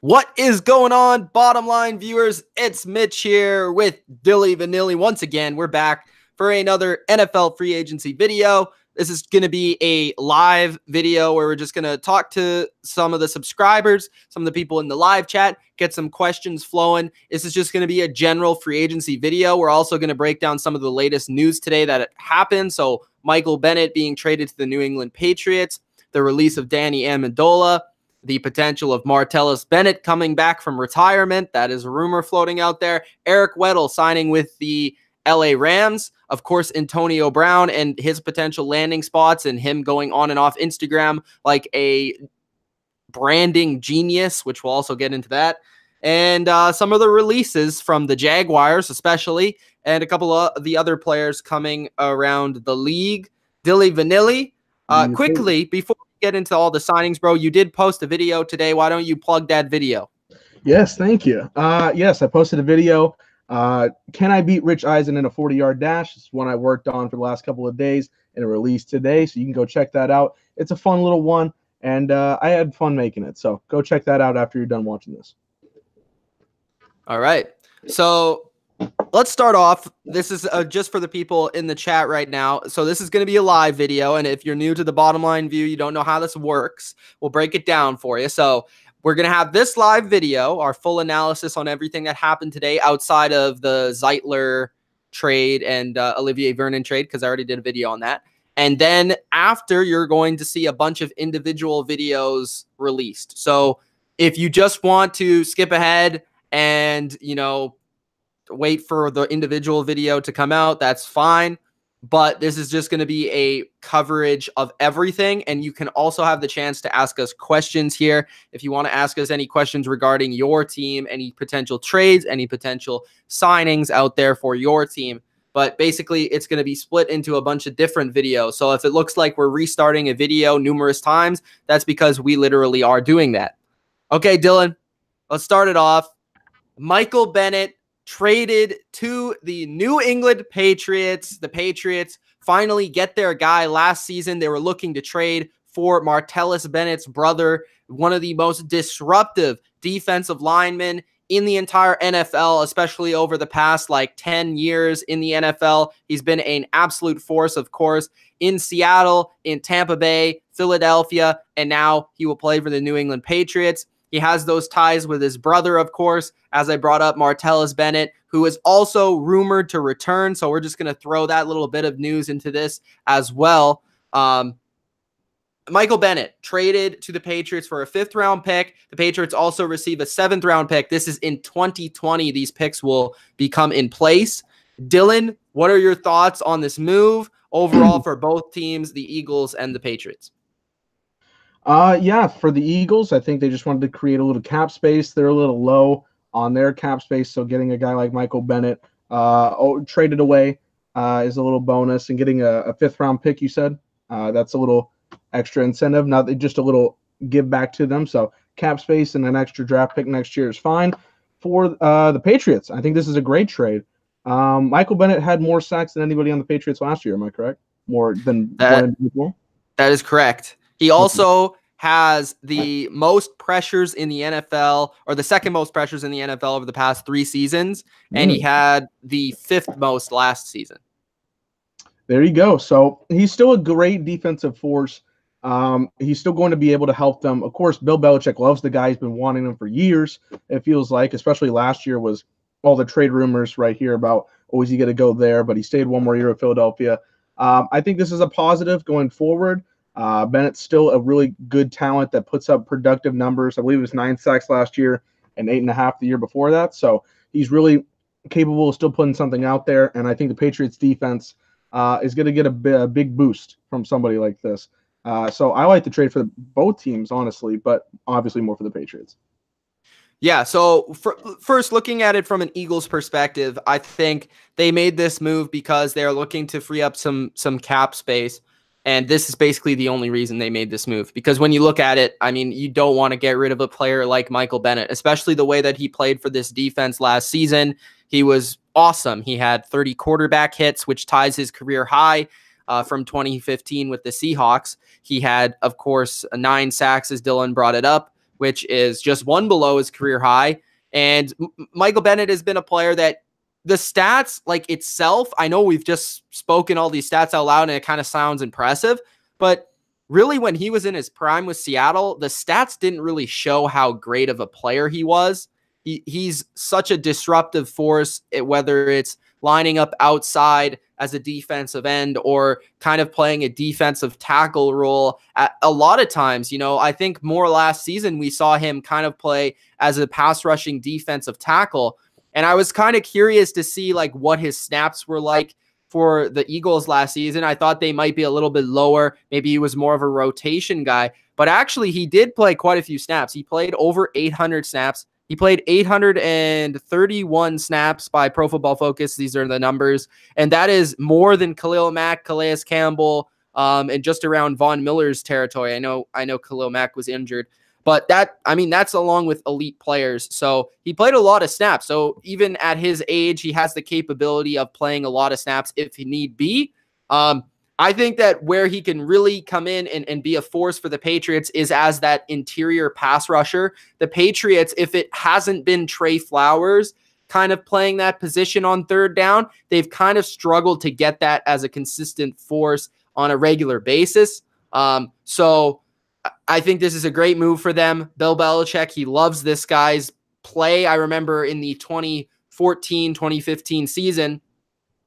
What is going on, bottom line viewers? It's Mitch here with Dilly Vanilli. Once again, we're back for another NFL free agency video. This is going to be a live video where we're just going to talk to some of the subscribers, some of the people in the live chat, get some questions flowing. This is just going to be a general free agency video. We're also going to break down some of the latest news today that happened. So Michael Bennett being traded to the New England Patriots, the release of Danny Amendola, the potential of Martellus Bennett coming back from retirement. That is a rumor floating out there. Eric Weddle signing with the LA Rams. Of course, Antonio Brown and his potential landing spots and him going on and off Instagram like a branding genius, which we'll also get into that. And some of the releases from the Jaguars especially, and a couple of the other players coming around the league. Dilly Vanilli, quickly, before get into all the signings, bro, you did post a video today. Why don't you plug that video? Yes, thank you. Yes, I posted a video. Can I beat Rich Eisen in a 40-yard dash? It's one I worked on for the last couple of days and it released today, so you can go check that out. It's a fun little one, and I had fun making it, so go check that out after you're done watching this. All right, so let's start off. This is just for the people in the chat right now. So this is going to be a live video, and if you're new to the bottom line view, you don't know how this works, we'll break it down for you. So we're going to have this live video, our full analysis on everything that happened today outside of the Zeitler trade and Olivier Vernon trade, because I already did a video on that. And then after, you're going to see a bunch of individual videos released. So if you just want to skip ahead and, you know, wait for the individual video to come out, that's fine. But this is just going to be a coverage of everything. And you can also have the chance to ask us questions here. If you want to ask us any questions regarding your team, any potential trades, any potential signings out there for your team. But basically, it's going to be split into a bunch of different videos. So if it looks like we're restarting a video numerous times, that's because we literally are doing that. Okay, Dylan, let's start it off. Michael Bennett traded to the New England Patriots. The Patriots finally get their guy. Last season, they were looking to trade for Martellus Bennett's brother, one of the most disruptive defensive linemen in the entire NFL, especially over the past 10 years in the NFL. He's been an absolute force, of course, in Seattle, in Tampa Bay, Philadelphia, and now he will play for the New England Patriots. He has those ties with his brother, of course, as I brought up, Martellus Bennett, who is also rumored to return. So we're just going to throw that little bit of news into this as well. Michael Bennett traded to the Patriots for a 5th-round pick. The Patriots also receive a 7th-round pick. This is in 2020. These picks will become in place. Dylan, what are your thoughts on this move overall for both teams, the Eagles and the Patriots? Yeah, for the Eagles, I think they just wanted to create a little cap space. They're a little low on their cap space, so getting a guy like Michael Bennett traded away is a little bonus. And getting a 5th-round pick, you said, that's a little extra incentive. Now, just a little give back to them. So cap space and an extra draft pick next year is fine. For the Patriots, I think this is a great trade. Michael Bennett had more sacks than anybody on the Patriots last year. Am I correct? More than one before? That is correct. He also has the most pressures in the NFL, or the second most pressures in the NFL over the past 3 seasons, and he had the 5th most last season. There you go. So he's still a great defensive force. He's still going to be able to help them. Of course, Bill Belichick loves the guy. He's been wanting him for years, it feels like, especially last year was all the trade rumors right here about, oh, is he going to go there? But he stayed one more year at Philadelphia. I think this is a positive going forward. Bennett's still a really good talent that puts up productive numbers. I believe it was 9 sacks last year and 8.5 the year before that. So he's really capable of still putting something out there. And I think the Patriots defense is going to get a big boost from somebody like this. So I like the trade for both teams, honestly, but obviously more for the Patriots. Yeah, so first, looking at it from an Eagles perspective, I think they made this move because they're looking to free up some cap space. And this is basically the only reason they made this move. Because when you look at it, I mean, you don't want to get rid of a player like Michael Bennett, especially the way that he played for this defense last season. He was awesome. He had 30 quarterback hits, which ties his career high from 2015 with the Seahawks. He had, of course, 9 sacks, as Dylan brought it up, which is just one below his career high. And Michael Bennett has been a player that the stats like itself, I know we've just spoken all these stats out loud and it kind of sounds impressive, but really when he was in his prime with Seattle, the stats didn't really show how great of a player he was. He's such a disruptive force, whether it's lining up outside as a defensive end or kind of playing a defensive tackle role. A lot of times, I think more last season, we saw him kind of play as a pass rushing defensive tackle. And I was kind of curious to see like what his snaps were like for the Eagles last season. I thought they might be a little bit lower. Maybe he was more of a rotation guy, but actually he did play quite a few snaps. He played over 800 snaps. He played 831 snaps by Pro Football Focus. These are the numbers. And that is more than Khalil Mack, Calais Campbell, and just around Von Miller's territory. I know Khalil Mack was injured, but that's along with elite players. So he played a lot of snaps. So even at his age, he has the capability of playing a lot of snaps if he need be. I think that where he can really come in and be a force for the Patriots is as that interior pass rusher. The Patriots, if it hasn't been Trey Flowers kind of playing that position on third down, they've kind of struggled to get that as a consistent force on a regular basis. So I think this is a great move for them. Bill Belichick, he loves this guy's play. I remember in the 2014-2015 season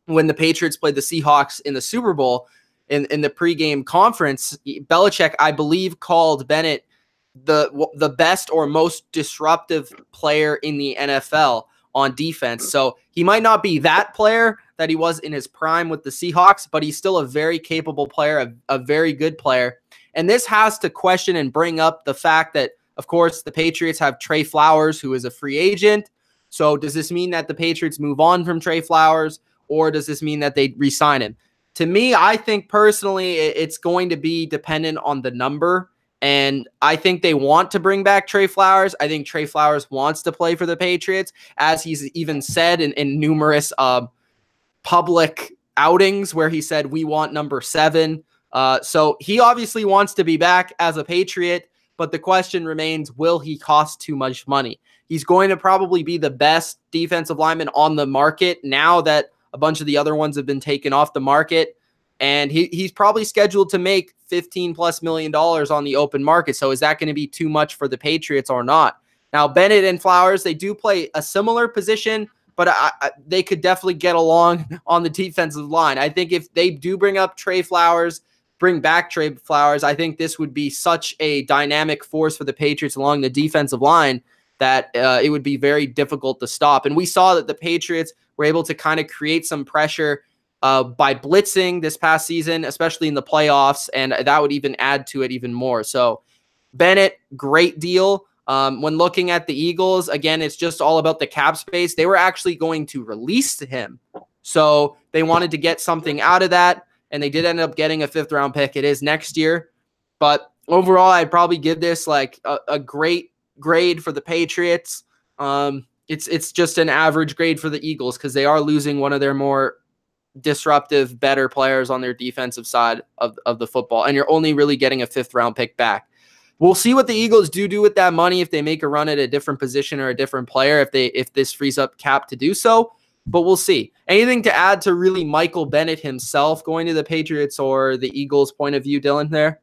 when the Patriots played the Seahawks in the Super Bowl, in the pregame conference, Belichick, I believe, called Bennett the best or most disruptive player in the NFL on defense. So he might not be that player that he was in his prime with the Seahawks, but he's still a very capable player, a very good player. And this has to question and bring up the fact that, of course, the Patriots have Trey Flowers, who is a free agent. So does this mean that the Patriots move on from Trey Flowers, or does this mean that they re-sign him? To me, I think personally it's going to be dependent on the number. And I think they want to bring back Trey Flowers. I think Trey Flowers wants to play for the Patriots, as he's even said in numerous public outings where he said, we want number 7. So he obviously wants to be back as a Patriot, but the question remains, will he cost too much money? He's going to probably be the best defensive lineman on the market now that a bunch of the other ones have been taken off the market. And he's probably scheduled to make $15+ million on the open market. So is that going to be too much for the Patriots or not? Now, Bennett and Flowers, they do play a similar position, but they could definitely get along on the defensive line. I think if they do bring back Trey Flowers, I think this would be such a dynamic force for the Patriots along the defensive line that it would be very difficult to stop. And we saw that the Patriots were able to kind of create some pressure by blitzing this past season, especially in the playoffs, and that would even add to it even more. So Bennett, great deal. When looking at the Eagles, again, it's just all about the cap space. They were actually going to release him, so they wanted to get something out of that, and they did end up getting a 5th-round pick. It is next year, but overall, I'd probably give this like a great grade for the Patriots. It's just an average grade for the Eagles because they are losing one of their more disruptive, better players on their defensive side of the football, and you're only really getting a 5th-round pick back. We'll see what the Eagles do with that money, if they make a run at a different position or a different player, if this frees up cap to do so, but we'll see. Anything to add to really Michael Bennett himself going to the Patriots or the Eagles' point of view, Dylan, there?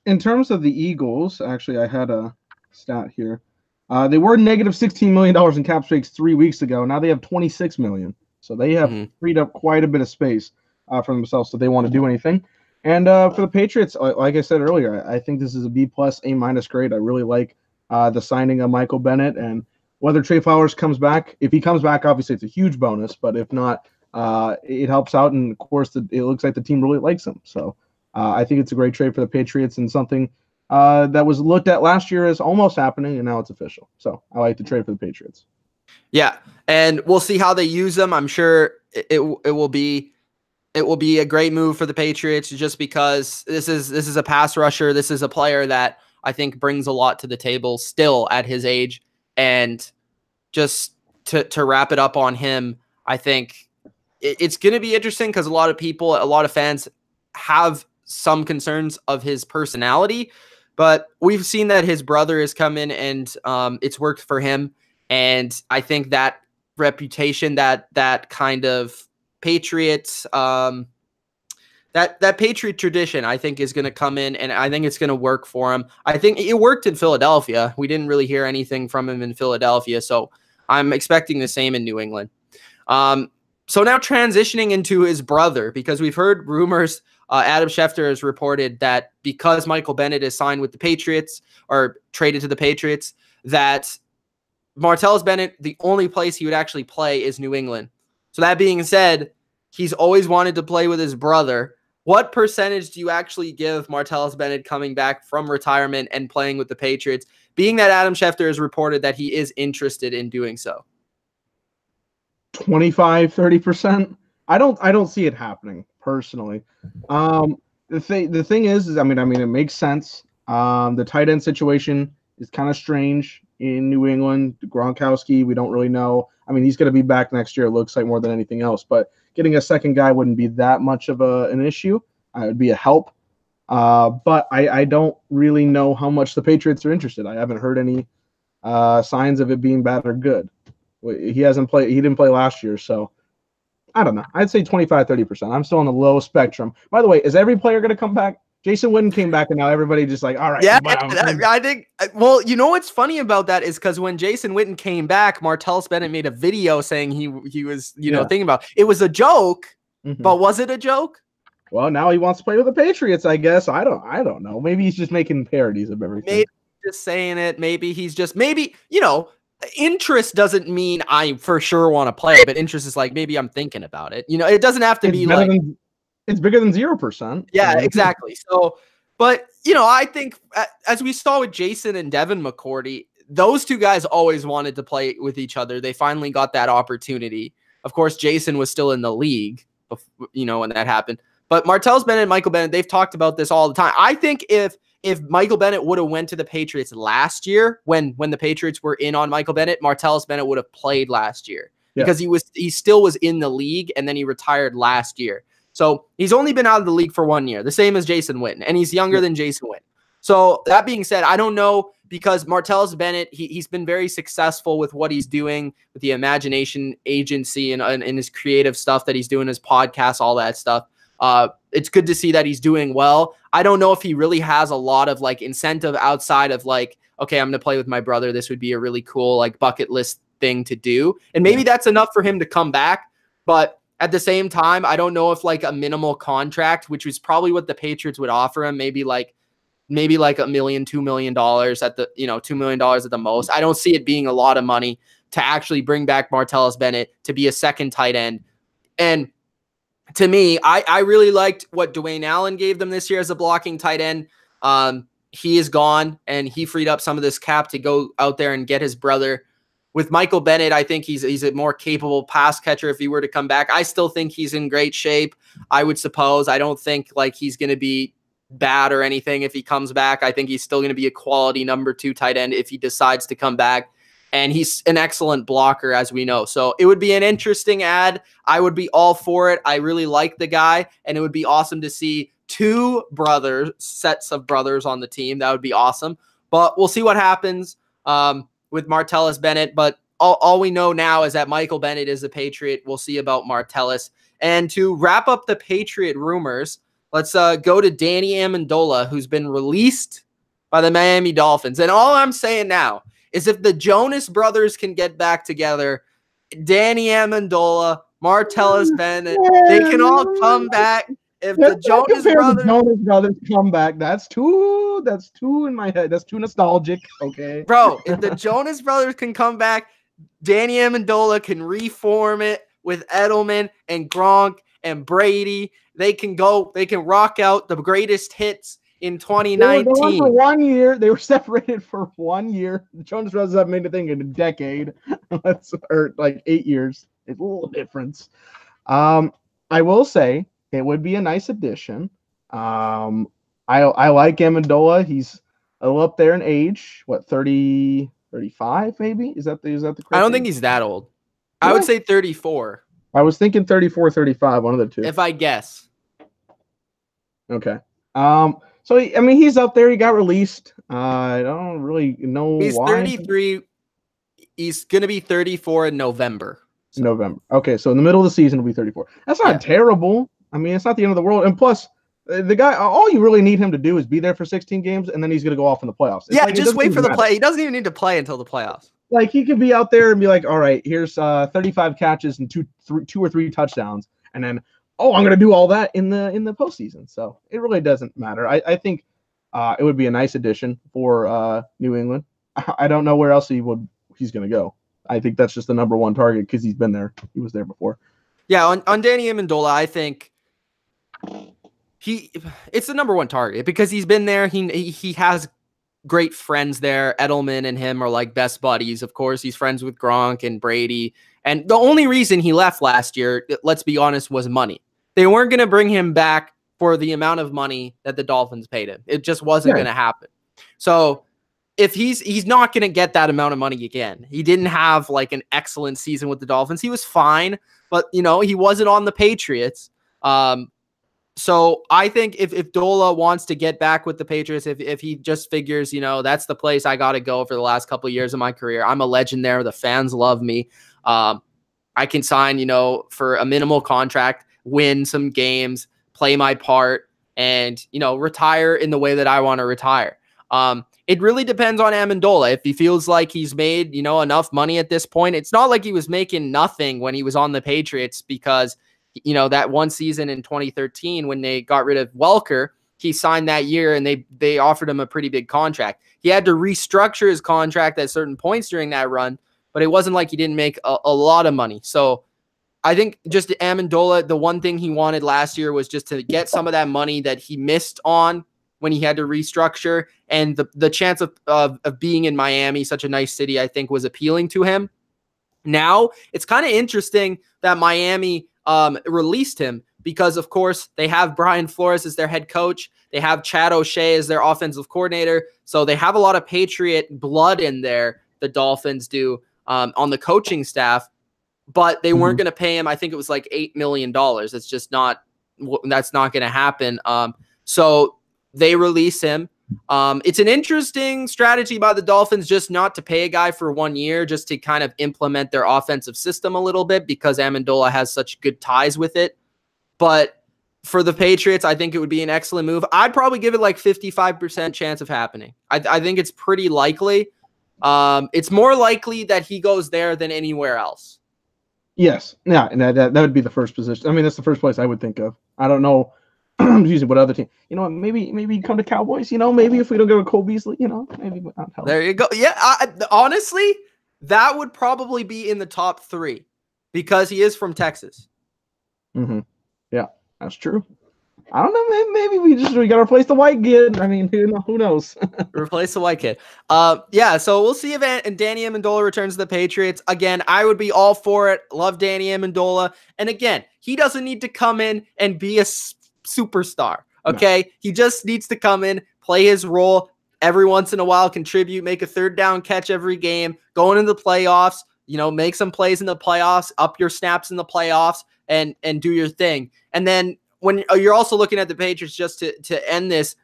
In terms of the Eagles, actually, I had a stat here. They were negative $16 million in cap space 3 weeks ago. Now they have $26 million. So they have freed up quite a bit of space for themselves if they want to do anything. And for the Patriots, like I said earlier, I think this is a B+, A- grade. I really like the signing of Michael Bennett. And whether Trey Flowers comes back, if he comes back, obviously it's a huge bonus. But if not, it helps out. And, of course, it looks like the team really likes him. So I think it's a great trade for the Patriots and something that was looked at last year as almost happening, and now it's official. So I like the trade for the Patriots. Yeah, and we'll see how they use them. I'm sure it will be a great move for the Patriots, just because this is a pass rusher. This is a player that I think brings a lot to the table still at his age. And just to wrap it up on him, I think it's going to be interesting because a lot of fans have some concerns of his personality. But we've seen that his brother has come in and it's worked for him. And I think that reputation, that kind of Patriots, that Patriot tradition, I think, is going to come in, and I think it's going to work for him. I think it worked in Philadelphia. We didn't really hear anything from him in Philadelphia, so I'm expecting the same in New England. So now transitioning into his brother, because we've heard rumors, Adam Schefter has reported that because Michael Bennett is signed with the Patriots or traded to the Patriots, that Martellus Bennett, the only place he would actually play is New England. So that being said, he's always wanted to play with his brother. What percentage do you actually give Martellus Bennett coming back from retirement and playing with the Patriots, being that Adam Schefter has reported that he is interested in doing so? 25, 30%. I don't see it happening personally. The thing is I mean it makes sense. The tight end situation is kind of strange in New England. Gronkowski, we don't really know. I mean, he's going to be back next year, it looks like, more than anything else, but getting a second guy wouldn't be that much of an issue. It would be a help. But I don't really know how much the Patriots are interested. I haven't heard any signs of it being bad or good. He hasn't played. He didn't play last year, so I don't know. I'd say 25, 30%. I'm still on the low spectrum. By the way, is every player going to come back? Jason Witten came back, and now everybody just like, all right. Yeah, I think. Well, you know what's funny about that is because when Jason Witten came back, Martellus Bennett made a video saying he was thinking about it was a joke, but was it a joke? Well, now he wants to play with the Patriots, I guess. I don't know. Maybe he's just making parodies of everything. Maybe he's just saying it. Maybe he's just interest doesn't mean I for sure want to play, but interest is like maybe I'm thinking about it. It doesn't have to be like it's bigger than 0%. Yeah, exactly. So, but I think as we saw with Jason and Devin McCourty, those two guys always wanted to play with each other. They finally got that opportunity. Of course, Jason was still in the league, when that happened. But Martellus Bennett and Michael Bennett, they've talked about this all the time. I think if Michael Bennett would have went to the Patriots last year, when the Patriots were in on Michael Bennett, Martellus Bennett would have played last year because he still was in the league, and then he retired last year. So he's only been out of the league for 1 year, the same as Jason Witten, and he's younger than Jason Witten. So that being said, I don't know, because Martellus Bennett, he's been very successful with what he's doing with the Imagination Agency and his creative stuff that he's doing, his podcast, all that stuff. It's good to see that he's doing well. I don't know if he really has a lot of incentive outside of okay, I'm going to play with my brother. This would be a really cool bucket list thing to do. And maybe that's enough for him to come back. But at the same time, I don't know if a minimal contract, which was probably what the Patriots would offer him, maybe $1 million, $2 million at the, $2 million at the most. I don't see it being a lot of money to actually bring back Martellus Bennett to be a second tight end. And to me, I really liked what Dwayne Allen gave them this year as a blocking tight end. He is gone, and he freed up some of this cap to go out there and get his brother. With Michael Bennett, I think he's a more capable pass catcher if he were to come back. I still think he's in great shape, I would suppose. I don't think he's going to be bad or anything if he comes back. I think he's still going to be a quality number 2 tight end if he decides to come back. And he's an excellent blocker, as we know. So it would be an interesting ad. I would be all for it. I really like the guy, and it would be awesome to see 2 sets of brothers on the team. That would be awesome. But we'll see what happens with Martellus Bennett. But all we know now is that Michael Bennett is a Patriot. We'll see about Martellus. And to wrap up the Patriot rumors, let's go to Danny Amendola, who's been released by the Miami Dolphins. And all I'm saying now is if the Jonas brothers can get back together, Danny Amendola, Martellus Bennett, they can all come back. If the Jonas brothers come back, that's too in my head. That's too nostalgic. Okay, bro. If the Jonas brothers can come back, Danny Amendola can reform it with Edelman and Gronk and Brady. They can rock out the greatest hits in 2019. They were for 1 year. They were separated for 1 year. The Jonas brothers have made a thing in a decade. Or 8 years. It's a little difference. I will say it would be a nice addition. I like Amendola. He's a little up there in age. What, 30, 35 maybe? Is that the correct I don't age? think he's that old. I would say 34. I was thinking 34, 35, one of the two. If I guess. Okay. So, I mean, he's up there. He got released. I don't really know He's why. 33. He's going to be 34 in November. So. November. Okay, so in the middle of the season, he'll be 34. That's not terrible. I mean, it's not the end of the world. And plus, the guy, all you really need him to do is be there for 16 games, and then he's going to go off in the playoffs. It's just wait for the play. He doesn't even need to play until the playoffs. Like, he could be out there and be like, all right, here's 35 catches and two or three touchdowns, and then, I'm going to do all that in the postseason. So it really doesn't matter. I think it would be a nice addition for New England. I don't know where else he's going to go. I think that's just the number one target because he's been there. He was there before. Yeah, on Danny Amendola, I think it's the number one target because he's been there. He has great friends there. Edelman and him are like best buddies. Of course, he's friends with Gronk and Brady. And the only reason he left last year, let's be honest, was money. They weren't going to bring him back for the amount of money that the Dolphins paid him. It just wasn't going to happen. So if he's not going to get that amount of money again. He didn't have like an excellent season with the Dolphins. He was fine, but he wasn't on the Patriots. So I think if Dola wants to get back with the Patriots, if he just figures, that's the place I got to go for the last couple of years of my career. I'm a legend there. The fans love me. I can sign, for a minimal contract, win some games, play my part, and, retire in the way that I want to retire. It really depends on Amendola. If he feels like he's made, enough money at this point, it's not like he was making nothing when he was on the Patriots because, that one season in 2013 when they got rid of Welker, he signed that year and they offered him a pretty big contract. He had to restructure his contract at certain points during that run, but it wasn't like he didn't make a lot of money. So I think just Amendola, the one thing he wanted last year was just to get some of that money that he missed on when he had to restructure, and the chance of being in Miami, such a nice city, I think was appealing to him. Now it's kind of interesting that Miami released him because, of course, they have Brian Flores as their head coach. They have Chad O'Shea as their offensive coordinator. So they have a lot of Patriot blood in there, the Dolphins do, on the coaching staff, but they weren't going to pay him. I think it was like $8 million. It's just that's not going to happen. So they release him. It's an interesting strategy by the Dolphins just not to pay a guy for 1 year, just to kind of implement their offensive system a little bit because Amendola has such good ties with it. But for the Patriots, I think it would be an excellent move. I'd probably give it like 55% chance of happening. I think it's pretty likely. It's more likely that he goes there than anywhere else. Yes. Yeah, and that would be the first position. I mean, that's the first place I would think of. I don't know. Excuse me, what other team? Maybe come to Cowboys. Maybe if we don't go to Cole Beasley, maybe. There you go. Yeah, honestly, that would probably be in the top 3 because he is from Texas. Yeah, that's true. I don't know. Maybe we got to replace the white kid. I mean, who knows? Replace the white kid. Yeah. So we'll see if Danny Amendola returns to the Patriots again. I would be all for it. Love Danny Amendola, and again, he doesn't need to come in and be a superstar. Okay, no. He just needs to come in, play his role every once in a while, contribute, make a third down catch every game, go into the playoffs. Make some plays in the playoffs, up your snaps in the playoffs, and do your thing. And then when you're also looking at the Patriots, just to end this,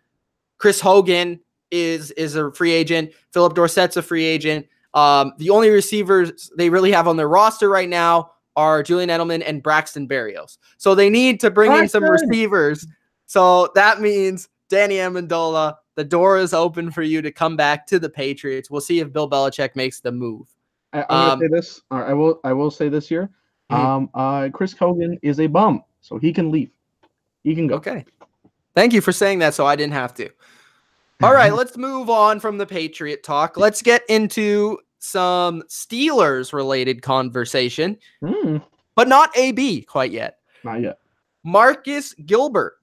Chris Hogan is a free agent. Philip Dorsett's a free agent. The only receivers they really have on their roster right now are Julian Edelman and Braxton Berrios. So they need to bring in some receivers. So that means Danny Amendola, the door is open for you to come back to the Patriots. We'll see if Bill Belichick makes the move. I'm going to say this. I will say this here. Chris Hogan is a bum, so he can leave. He can go. Okay. Thank you for saying that so I didn't have to. All right, let's move on from the Patriot talk. Let's get into some Steelers-related conversation, but not AB quite yet. Not yet. Marcus Gilbert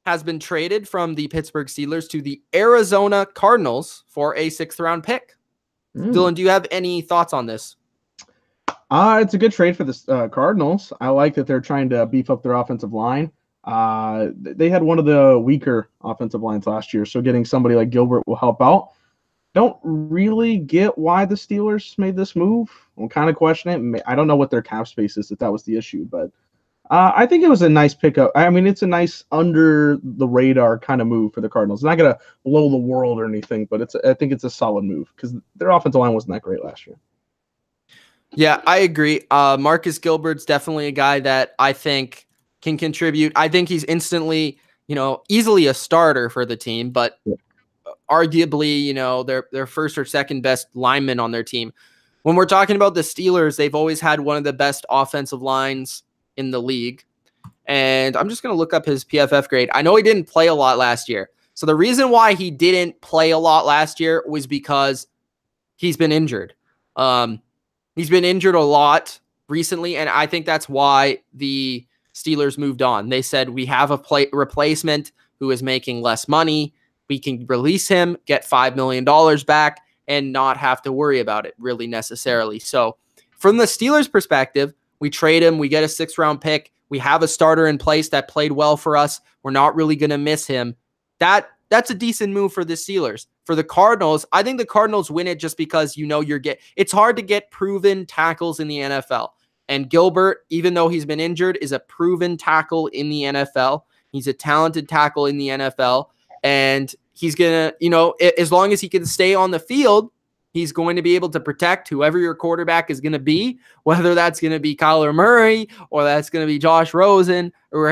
has been traded from the Pittsburgh Steelers to the Arizona Cardinals for a 6th-round pick. Dylan, do you have any thoughts on this? It's a good trade for the Cardinals. I like that they're trying to beef up their offensive line. They had one of the weaker offensive lines last year, so getting somebody like Gilbert will help out. Don't really get why the Steelers made this move. I'm kind of questioning it. I don't know what their cap space is, if that was the issue, but I think it was a nice pickup. I mean, it's a nice under the radar kind of move for the Cardinals. It's not gonna blow the world or anything, but I think it's a solid move because their offensive line wasn't that great last year. Yeah, I agree. Marcus Gilbert's definitely a guy that I think can contribute. I think he's instantly, easily a starter for the team, but arguably, their first or second best lineman on their team. When we're talking about the Steelers, they've always had one of the best offensive lines in the league. And I'm just going to look up his PFF grade. I know he didn't play a lot last year. So the reason why he didn't play a lot last year was because he's been injured. He's been injured a lot recently, and I think that's why the Steelers moved on. They said, we have a replacement who is making less money. We can release him, get $5 million back, and not have to worry about it really necessarily. So from the Steelers' perspective, we trade him. We get a 6th-round pick. We have a starter in place that played well for us. We're not really going to miss him. That's a decent move for the Steelers. For the Cardinals, I think the Cardinals win it just because it's hard to get proven tackles in the NFL. And Gilbert, even though he's been injured, is a proven tackle in the NFL. He's a talented tackle in the NFL. And he's going to, as long as he can stay on the field, he's going to be able to protect whoever your quarterback is going to be, whether that's going to be Kyler Murray or that's going to be Josh Rosen or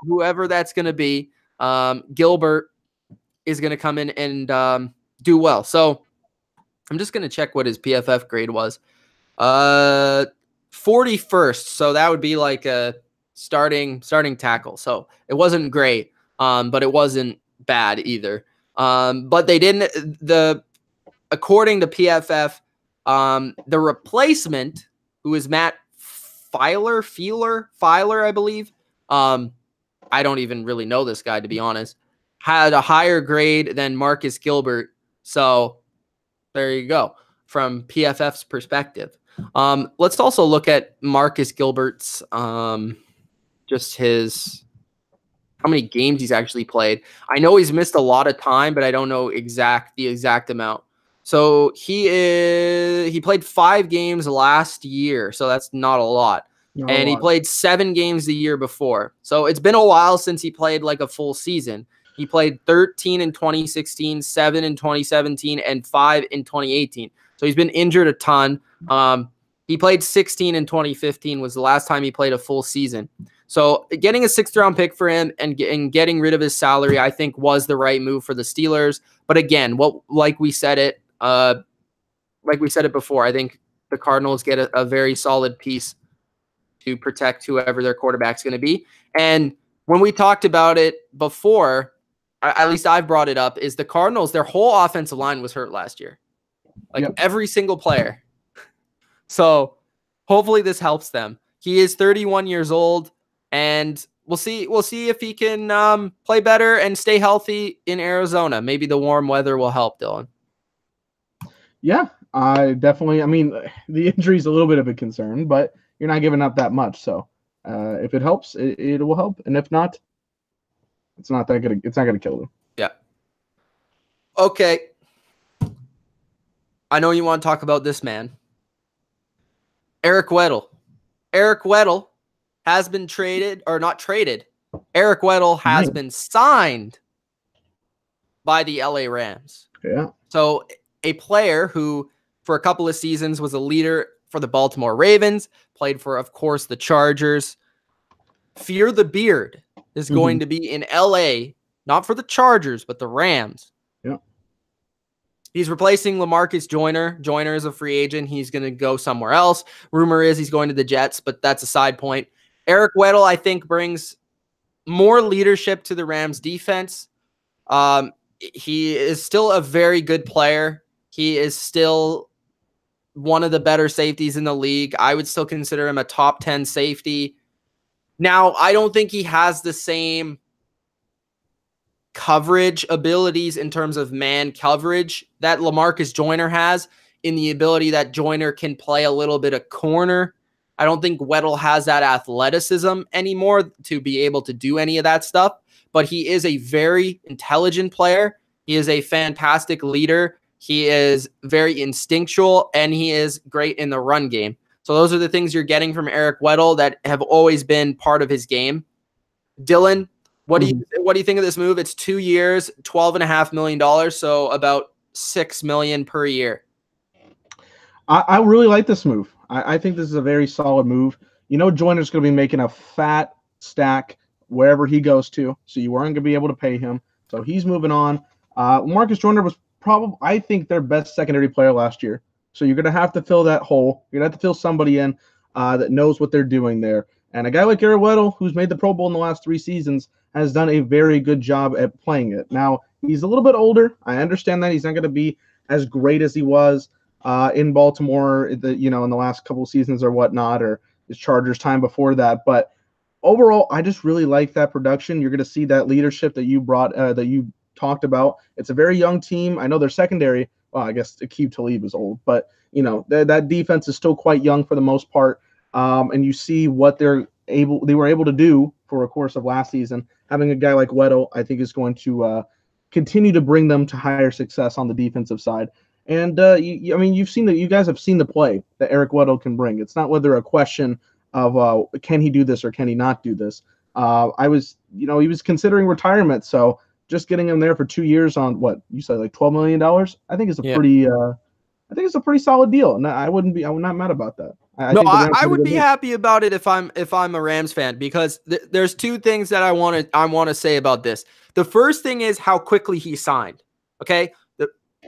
whoever that's going to be. Gilbert is going to come in and do well. So I'm just going to check what his PFF grade was. 41st. So that would be like a starting tackle. So it wasn't great, but it wasn't bad either. But they didn't, according to PFF, the replacement, who is Matt Filer, I believe. I don't even really know this guy, to be honest, had a higher grade than Marcus Gilbert. So there you go from PFF's perspective. Let's also look at Marcus Gilbert's, just his, how many games he's actually played. I know he's missed a lot of time, but I don't know the exact amount. So he played 5 games last year, so that's not a lot. He played 7 games the year before. So it's been a while since he played like a full season. He played 13 in 2016, 7 in 2017, and 5 in 2018. So he's been injured a ton. He played 16 in 2015 was the last time he played a full season. So getting a 6th-round pick for him and getting rid of his salary, I think, was the right move for the Steelers. But again, like we said it before, I think the Cardinals get a very solid piece to protect whoever their quarterback's going to be. And when we talked about it before, at least I've brought it up, is the Cardinals, their whole offensive line was hurt last year. Every single player. So hopefully this helps them. He is 31 years old, and we'll see if he can play better and stay healthy in Arizona. Maybe the warm weather will help, Dylan. Yeah, I mean, the injury is a little bit of a concern, but you're not giving up that much. So if it helps, it will help. And if not, it's not going to kill them. Yeah. Okay. I know you want to talk about this man. Eric Weddle. Eric Weddle has been traded, or not traded. Eric Weddle has been signed by the LA Rams. Yeah. So a player who for a couple of seasons was a leader for the Baltimore Ravens, played for, of course, the Chargers. Fear the Beard is going to be in LA, not for the Chargers, but the Rams. Yeah. He's replacing LaMarcus Joyner. Joyner is a free agent. He's going to go somewhere else. Rumor is he's going to the Jets, but that's a side point. Eric Weddle, I think, brings more leadership to the Rams defense. He is still a very good player. He is still one of the better safeties in the league. I would still consider him a top 10 safety. Now, I don't think he has the same coverage abilities in terms of man coverage that LaMarcus Joyner has, in the ability that Joyner can play a little bit of corner. I don't think Weddle has that athleticism anymore to be able to do any of that stuff, but he is a very intelligent player. He is a fantastic leader. He is very instinctual, and he is great in the run game. So those are the things you're getting from Eric Weddle that have always been part of his game. Dylan, what do you think of this move? It's 2 years, $12.5 million, so about $6 million per year. I really like this move. I think this is a very solid move. You know, Joyner's going to be making a fat stack wherever he goes to, so you weren't going to be able to pay him. So he's moving on. Marcus Joyner was probably, I think, their best secondary player last year. So you're going to have to fill that hole. You're going to have to fill somebody in that knows what they're doing there. And a guy like Eric Weddle, who's made the Pro Bowl in the last 3 seasons, has done a very good job at playing it. Now, he's a little bit older. I understand that. He's not going to be as great as he was in Baltimore, in the last couple of seasons or whatnot, or his Chargers time before that. But overall, I just really like that production. You're going to see that leadership that you brought, that you talked about. It's a very young team. I know their secondary, well, I guess Aqib Talib is old, but that defense is still quite young for the most part. And you see what they were able to do for a course of last season. Having a guy like Weddle, I think, is going to continue to bring them to higher success on the defensive side. And you guys have seen the play that Eric Weddle can bring. It's not whether a question of can he do this or can he not do this. He was considering retirement, so just getting him there for 2 years on what you said, like $12 million, I think is a pretty solid deal, and I would not mad about that. I would be happy about it if I'm a Rams fan, because there's 2 things that I want to say about this. The first thing is how quickly he signed. Okay,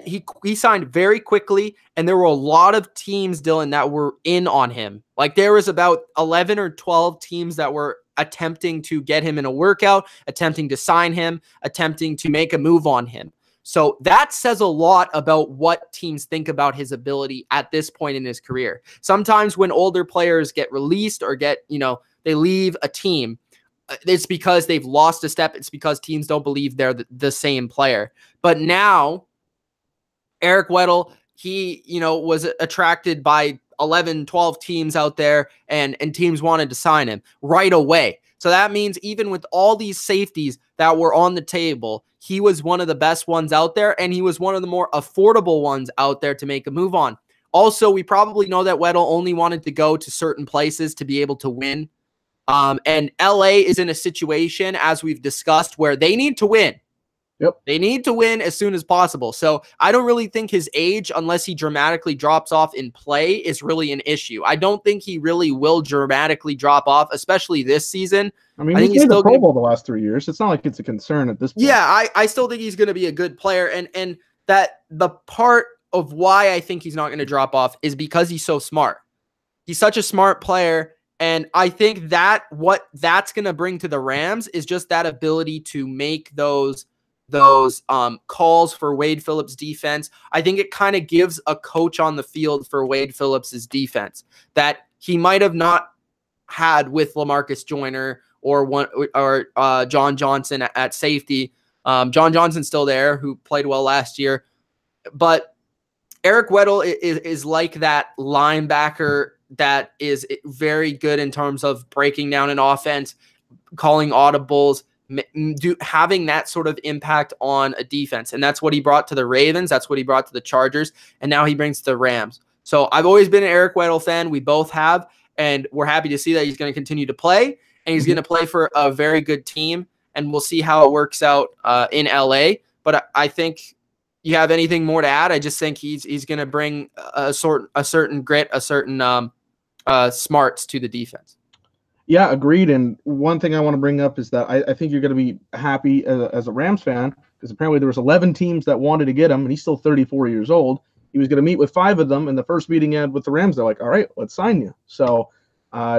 he signed very quickly, and there were a lot of teams, Dylan, that were in on him. Like there was about 11 or 12 teams that were attempting to get him in a workout, attempting to sign him, attempting to make a move on him. So that says a lot about what teams think about his ability at this point in his career. Sometimes when older players get released or they leave a team, it's because they've lost a step. It's because teams don't believe they're the same player. But now Eric Weddle, he, was attracted by 11, 12 teams out there, and teams wanted to sign him right away. So that means even with all these safeties that were on the table, he was one of the best ones out there, and he was one of the more affordable ones out there to make a move on. Also, we probably know that Weddle only wanted to go to certain places to be able to win. And LA is in a situation, as we've discussed, where they need to win. Yep. They need to win as soon as possible. So I don't really think his age, unless he dramatically drops off in play, is really an issue. I don't think he really will dramatically drop off, especially this season. I mean, he's still Pro Bowl the last 3 years. It's not like it's a concern at this point. Yeah, I still think he's going to be a good player. And that the part of why I think he's not going to drop off is because he's so smart. He's such a smart player. And I think that what that's going to bring to the Rams is just that ability to make those calls for Wade Phillips' defense. I think it kind of gives a coach on the field for Wade Phillips' defense that he might have not had with LaMarcus Joyner or John Johnson at safety. John Johnson's still there, who played well last year. But Eric Weddle is like that linebacker that is very good in terms of breaking down an offense, calling audibles, having that sort of impact on a defense. And that's what he brought to the Ravens. That's what he brought to the Chargers. And now he brings to the Rams. So I've always been an Eric Weddle fan. We both have. And we're happy to see that he's going to continue to play. And he's going to play for a very good team. And we'll see how it works out in LA. But I think you have anything more to add? I just think he's going to bring a certain grit, a certain smarts to the defense. Yeah, agreed. And one thing I want to bring up is that I think you're going to be happy as a Rams fan, because apparently there was 11 teams that wanted to get him, and he's still 34 years old. He was going to meet with 5 of them, and the first meeting he had with the Rams, they're like, all right, let's sign you. So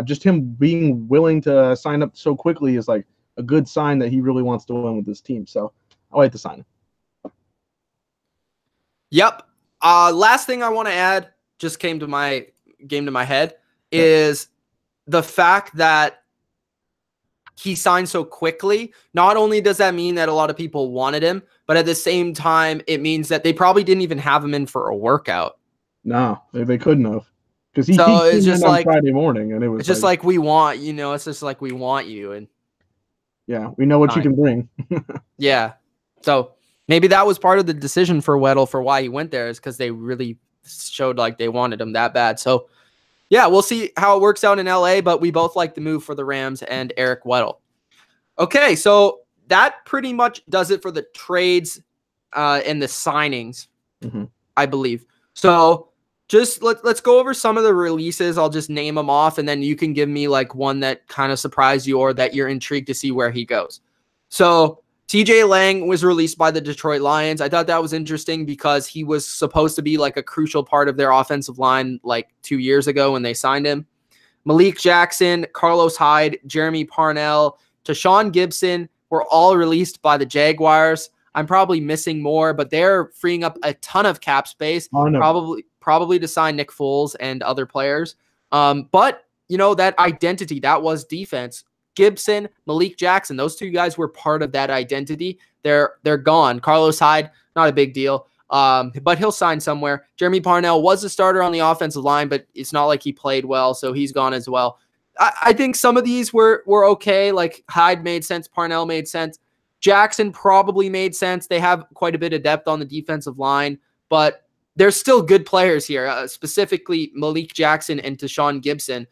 just him being willing to sign up so quickly is like a good sign that he really wants to win with this team. So I like the signing. Yep. Last thing I want to add just came to my head is the fact that he signed so quickly. Not only does that mean that a lot of people wanted him, but at the same time, it means that they probably didn't even have him in for a workout. No, they couldn't have. Because he it's just like on Friday morning, and it was it's just like we want, it's just like we want you. And yeah, we know what you can bring. Yeah. So maybe that was part of the decision for Weddle for why he went there, is because they really showed like they wanted him that bad. So Yeah, we'll see how it works out in LA, but we both like the move for the Rams and Eric Weddle. Okay, so that pretty much does it for the trades and the signings, I believe. So just let's go over some of the releases. I'll just name them off, and then you can give me like one that kind of surprised you or that you're intrigued to see where he goes. So TJ Lang was released by the Detroit Lions. I thought that was interesting because he was supposed to be like a crucial part of their offensive line like 2 years ago when they signed him. Malik Jackson, Carlos Hyde, Jeremy Parnell, Tashawn Gibson were all released by the Jaguars. I'm probably missing more, but they're freeing up a ton of cap space, probably to sign Nick Foles and other players. But, you know, that identity, that was defense. Gibson, Malik Jackson, those two guys were part of that identity. They're gone. Carlos Hyde, not a big deal, but he'll sign somewhere. Jeremy Parnell was a starter on the offensive line, but it's not like he played well, so he's gone as well. I think some of these were okay. Like Hyde made sense. Parnell made sense. Jackson probably made sense. They have quite a bit of depth on the defensive line, but there's still good players here, specifically Malik Jackson and Tashawn Gibson.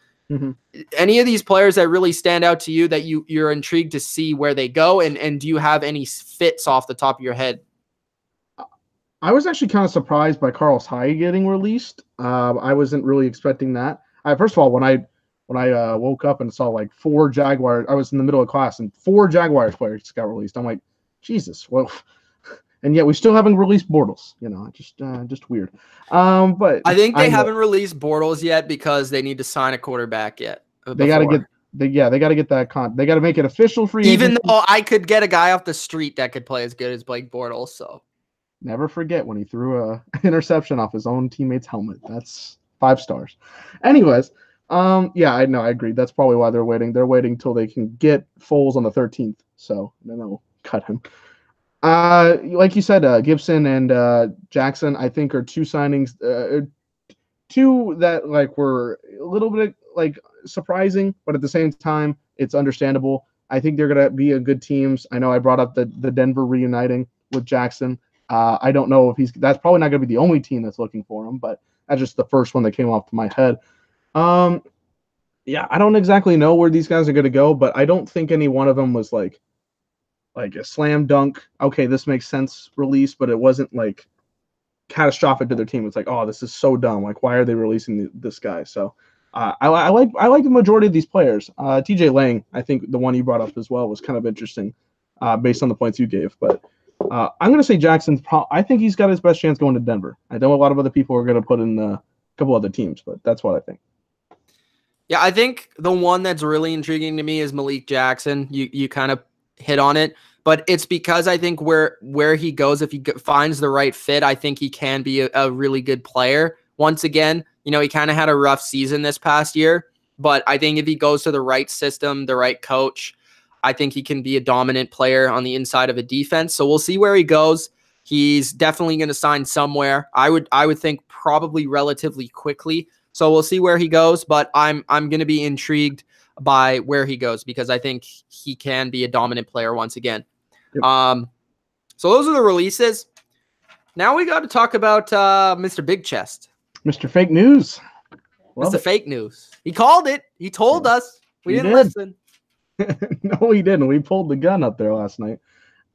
Any of these players that really stand out to you that you're intrigued to see where they go, and do you have any fits off the top of your head? I was actually kind of surprised by Carlos Hyde getting released. I wasn't really expecting that. First of all, when I woke up and saw like 4 Jaguars, I was in the middle of class and 4 Jaguars players got released. I'm like, Jesus, well, and yet we still haven't released Bortles. You know, just weird. But I think they haven't released Bortles yet because they need to sign a quarterback yet. They got to get they got to get that they got to make it official free agency. Even though I could get a guy off the street that could play as good as Blake Bortles. So never forget when he threw an interception off his own teammate's helmet. That's 5 stars. Anyways. Yeah, I know. I agree. That's probably why they're waiting. They're waiting till they can get Foles on the 13th. So then they'll cut him. Like you said, Gibson and Jackson, I think, are 2 signings, 2 that like were a little bit like surprising, but at the same time, it's understandable. I think they're gonna be a good teams. I know I brought up the Denver reuniting with Jackson. I don't know if that's probably not gonna be the only team that's looking for him, but that's just the first one that came off to my head. Yeah, I don't exactly know where these guys are going to go, but I don't think any one of them was like a slam dunk. Okay, this makes sense release, but it wasn't like catastrophic to their team. It's like, oh, this is so dumb. Like, why are they releasing this guy? So I like the majority of these players. TJ Lang, I think the one you brought up as well was kind of interesting based on the points you gave. But I'm going to say Jackson's I think he's got his best chance going to Denver. I know a lot of other people are going to put in a couple other teams, but that's what I think. Yeah, I think the one that's really intriguing to me is Malik Jackson. You kind of hit on it, but it's because I think where he goes, if he finds the right fit, I think he can be a really good player. Once again, you know, he kind of had a rough season this past year, but I think if he goes to the right system, the right coach, I think he can be a dominant player on the inside of a defense. So we'll see where he goes. He's definitely going to sign somewhere. I would think probably relatively quickly. So we'll see where he goes, but I'm going to be intrigued by where he goes because I think he can be a dominant player once again. Yep. So those are the releases. Now we got to talk about Mr. Big Chest. Mr. Fake News. Mr. Fake News. He called it. He told us. We didn't listen. No, we didn't. We pulled the gun up there last night.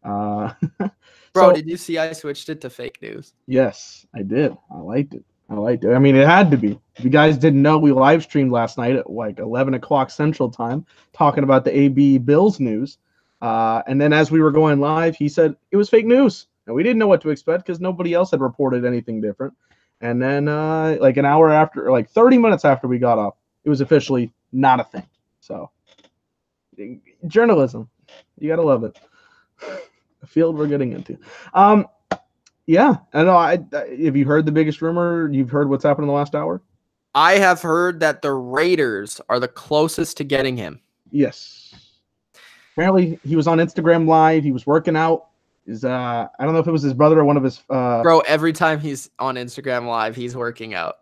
Bro, did you see I switched it to fake news? Yes, I did. I liked it. I mean, it had to be. If you guys didn't know, we live streamed last night at like 11 o'clock Central Time talking about the AB Bills news. And then as we were going live, he said it was fake news. And we didn't know what to expect because nobody else had reported anything different. And then like an hour after, like 30 minutes after we got off, it was officially not a thing. So journalism, you got to love it. The field we're getting into. Yeah, I know. Have you heard the biggest rumor? You've heard what's happened in the last hour? I have heard that the Raiders are the closest to getting him. Yes. Apparently, he was on Instagram Live. He was working out. I don't know if it was his brother or one of his. Bro, every time he's on Instagram Live, he's working out.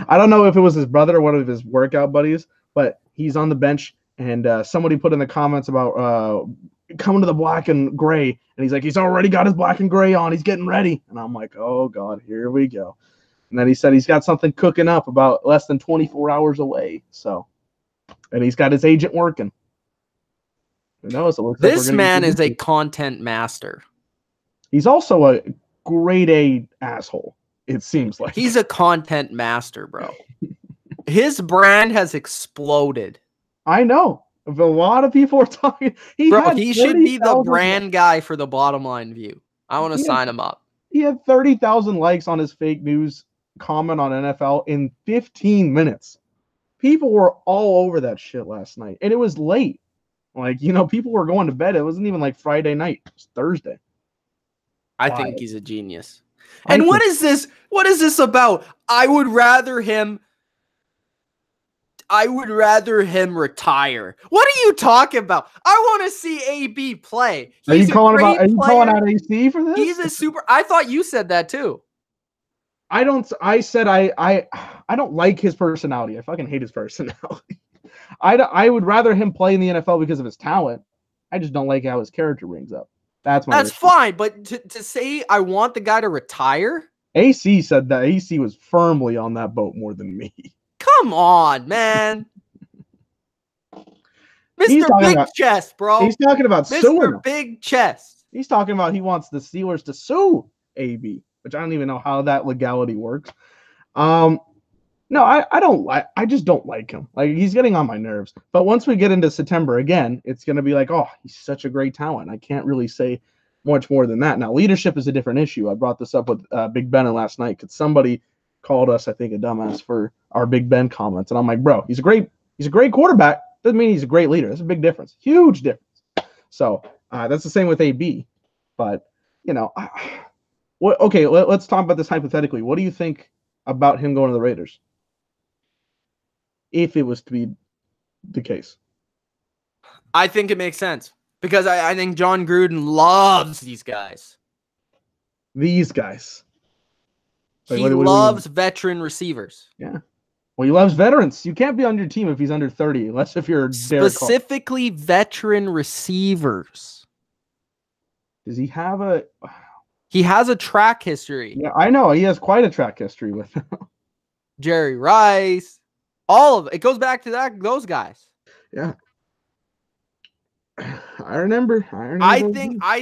I don't know if it was his brother or one of his workout buddies, but he's on the bench, and somebody put in the comments about coming to the black and gray, and he's like, he's already got his black and gray on. He's getting ready, and I'm like, oh god, here we go. And then he said he's got something cooking up about less than 24 hours away. So, and he's got his agent working. Who knows? It looks like This man is a content master. He's also a grade A asshole, it seems like. He's a content master, bro. His brand has exploded. I know. A lot of people are talking. He should be the brand guy for the Bottom Line View. I want to sign him up. He had 30,000 likes on his fake news comment on NFL in 15 minutes. People were all over that shit last night. And it was late. Like, people were going to bed. It wasn't even like Friday night. It was Thursday. I think he's a genius. And what is this? What is this about? I would rather him retire. What are you talking about? I want to see AB play. Are you calling out AC for this? He's a super. I thought you said that too. I don't like his personality. I fucking hate his personality. I would rather him play in the NFL because of his talent. I just don't like how his character rings up. That's fine, but to say I want the guy to retire? AC said that. AC was firmly on that boat more than me. Come on, man. Mr. Big Chest, bro. He's talking about Mr. Big Chest. He's talking about he wants the Steelers to sue AB, which I don't even know how that legality works. No, I just don't like him. Like, he's getting on my nerves. But once we get into September again, it's going to be like, oh, he's such a great talent. I can't really say much more than that. Now, leadership is a different issue. I brought this up with Big Bennett last night because somebody called us, I think, a dumbass for our Big Ben comments. And I'm like, bro, he's a great quarterback. Doesn't mean he's a great leader. That's a big difference. Huge difference. So that's the same with AB. But, okay, let's talk about this hypothetically. What do you think about him going to the Raiders? If it was to be the case. I think it makes sense because I think John Gruden loves these guys. These guys. Like, he loves veteran receivers. Yeah. Well, he loves veterans. You can't be on your team if he's under 30, unless if you're specifically veteran receivers. Does he have a... He has a track history. Yeah, I know. He has quite a track history with him. Jerry Rice. All of it. It goes back to those guys. Yeah. I remember. I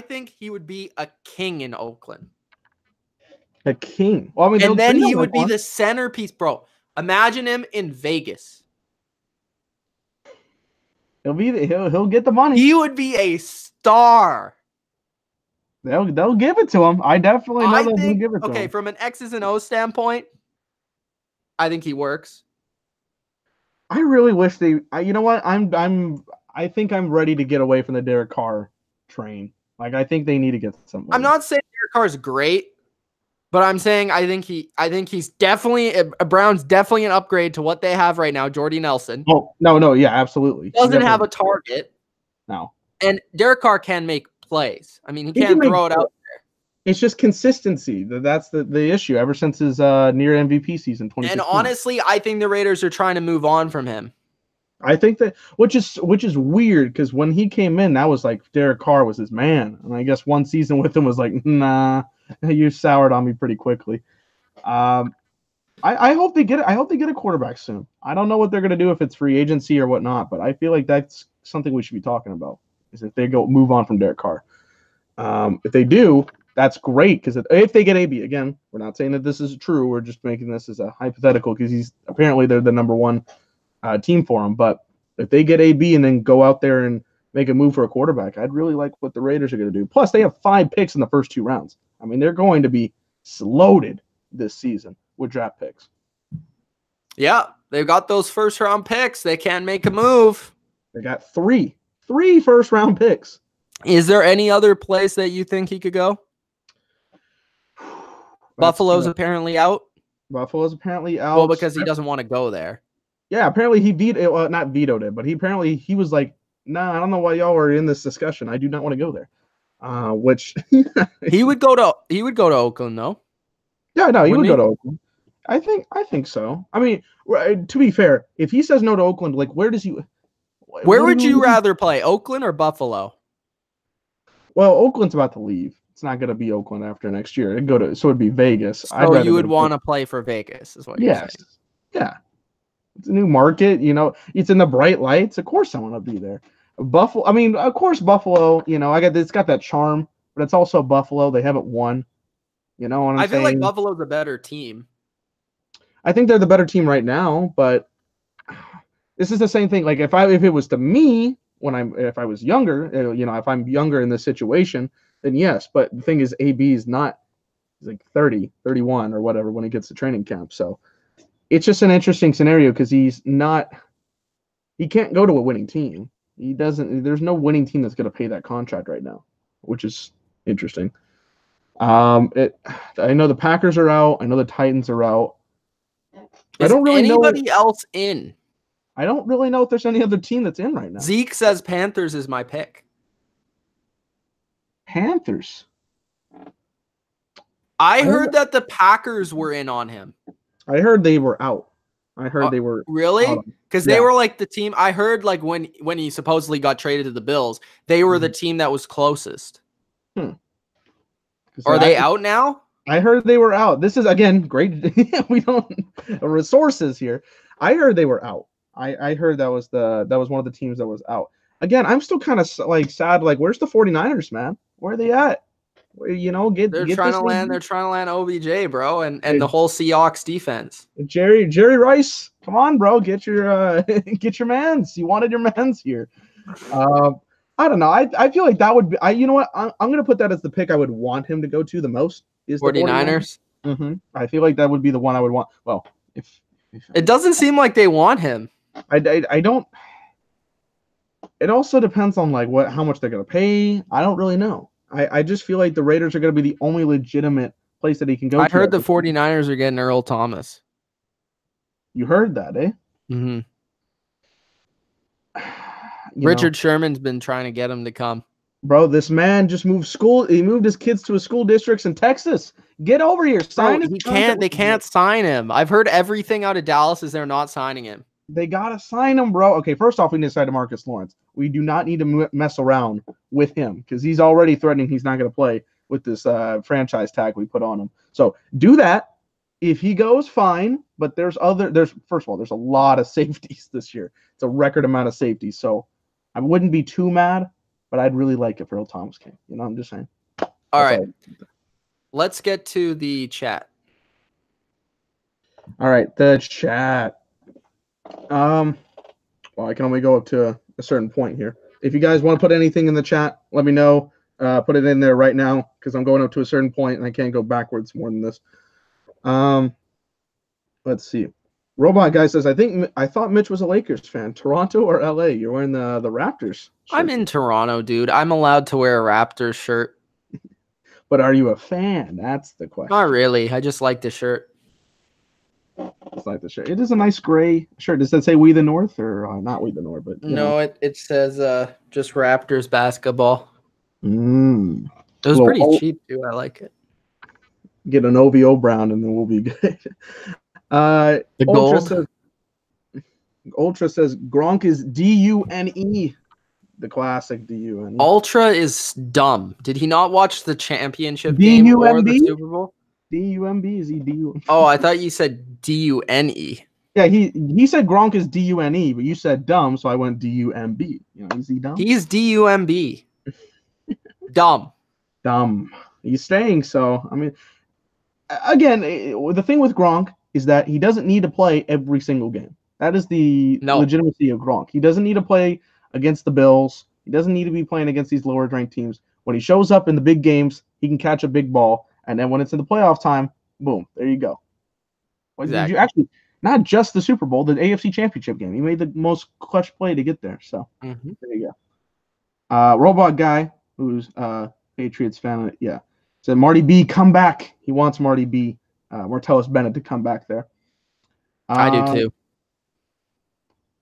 think he would be a king in Oakland. A king. Well, I mean, and then he would be the centerpiece, bro. Imagine him in Vegas. He'll get the money. He would be a star. They'll give it to him. I definitely know they'll give it to him. Okay, from an X's and O's standpoint, I think he works. I really wish they. You know what? I think I'm ready to get away from the Derek Carr train. Like, I think they need to get something. I'm not saying Derek Carr is great, but I'm saying I think he's definitely a Brown's definitely an upgrade to what they have right now. Jordy Nelson. Oh no, yeah, absolutely. Doesn't have a target. No. And Derek Carr can make plays. I mean, he can't throw it out there. It's just consistency. That's the issue ever since his near MVP season 2016. And honestly, I think the Raiders are trying to move on from him. I think that which is weird because when he came in, that was like Derek Carr was his man, and I guess one season with him was like, nah, you soured on me pretty quickly. I hope they get it. I hope they get a quarterback soon. I don't know what they're gonna do if it's free agency or whatnot, but I feel like that's something we should be talking about. Is if they move on from Derek Carr. If they do, that's great because if they get AB, again, we're not saying that this is true. We're just making this as a hypothetical because they're the number one team for him. But if they get AB and then go out there and make a move for a quarterback, I'd really like what the Raiders are going to do. Plus, they have 5 picks in the first 2 rounds. I mean, they're going to be loaded this season with draft picks. Yeah, they've got those first-round picks. They can make a move. They got 3 first-round picks. Is there any other place that you think he could go? Buffalo's apparently out. Buffalo's apparently out. Well, because he doesn't want to go there. Yeah, apparently he not vetoed it, but he was like, nah, I don't know why y'all are in this discussion. I do not want to go there. Which he would go to Oakland, though. Yeah, no, he would go to Oakland. I think so. I mean, to be fair, if he says no to Oakland, like where would you rather play, Oakland or Buffalo? Well, Oakland's about to leave. It's not going to be Oakland after next year. It'd be Vegas. So you would want to play for Vegas, is what you're saying. Yeah. It's a new market, it's in the bright lights. Of course I want to be there. Buffalo, I mean, of course Buffalo, it's got that charm, but it's also Buffalo. They haven't won. You know what I'm saying? I feel like Buffalo's a better team. I think they're the better team right now, but this is the same thing. Like if it was to me if I was younger, if I'm younger in this situation, then yes. But the thing is, AB is not. He's like 30, 31 or whatever when he gets to training camp. So it's just an interesting scenario because he can't go to a winning team. There's no winning team that's going to pay that contract right now, which is interesting. I know the Packers are out. I know the Titans are out. I don't really know anybody else in. I don't really know if there's any other team that's in right now. Zeke says Panthers is my pick. Panthers. I heard that the Packers were in on him. I heard they were out. I heard they were really because they were like the team. I heard like when he supposedly got traded to the Bills, they were the team that was closest. Are they out now? I heard they were out. This is again great. We don't resources here. I heard they were out. I heard that was one of the teams that was out. Again, I'm still kind of like sad. Like, where's the 49ers, man? Where are they at? They're trying to land OBJ, bro, and the whole Seahawks defense. Jerry Rice, come on, bro, get your mans. You wanted your mans here. I don't know. I feel like that would be. You know what? I'm gonna put that as the pick I would want him to go to the most. Is 49ers? The 49ers. I feel like that would be the one I would want. Well, if it doesn't seem like they want him. I don't. It also depends on like how much they're gonna pay. I don't really know. I just feel like the Raiders are going to be the only legitimate place that he can go to. I heard the 49ers are getting Earl Thomas. You heard that, eh? Mm-hmm. Richard Sherman's been trying to get him to come. Bro, this man just moved school. He moved his kids to a school districts in Texas. Get over here. Sign him. They can't sign him. I've heard everything out of Dallas is they're not signing him. They got to sign him, bro. Okay, first off, we need to sign Demarcus Lawrence. We do not need to mess around with him because he's already threatening he's not going to play with this franchise tag we put on him. So do that. If he goes, fine. But first of all, there's a lot of safeties this year. It's a record amount of safeties. So I wouldn't be too mad, but I'd really like if Earl Thomas came. I'm just saying. All right. Let's get to the chat. All right, the chat. Well, I can only go up to a certain point here. If you guys want to put anything in the chat, let me know. Put it in there right now because I'm going up to a certain point and I can't go backwards more than this. Let's see. Robot Guy says, I thought Mitch was a Lakers fan. Toronto or LA? You're wearing the Raptors shirt. I'm in Toronto, dude. I'm allowed to wear a Raptors shirt. But are you a fan? That's the question. Not really. I just like the shirt. It's like the shirt. It is a nice gray shirt. Does that say "We the North" or not "We the North"? But no, it says just Raptors basketball. It was well, pretty cheap too. I like it. Get an OVO brown and then we'll be good. The gold. Ultra says Gronk is DUNE, the classic DUNE. Ultra is dumb. Did he not watch the championship game or the Super Bowl? DUMB, is he DUMB? Oh, I thought you said DUNE. Yeah, he said Gronk is DUNE, but you said dumb, so I went DUMB. Is he dumb? He's DUMB. Dumb. He's staying, so I mean, again, the thing with Gronk is that he doesn't need to play every single game. That is the legitimacy of Gronk. He doesn't need to play against the Bills. He doesn't need to be playing against these lower ranked teams. When he shows up in the big games, he can catch a big ball. And then when it's in the playoff time, boom, there you go. Exactly. You actually, not just the Super Bowl, the AFC Championship game. He made the most clutch play to get there. So there you go. Robot Guy, who's Patriots fan, said Marty B, come back. He wants Marty B, Martellus Bennett to come back there. I do too.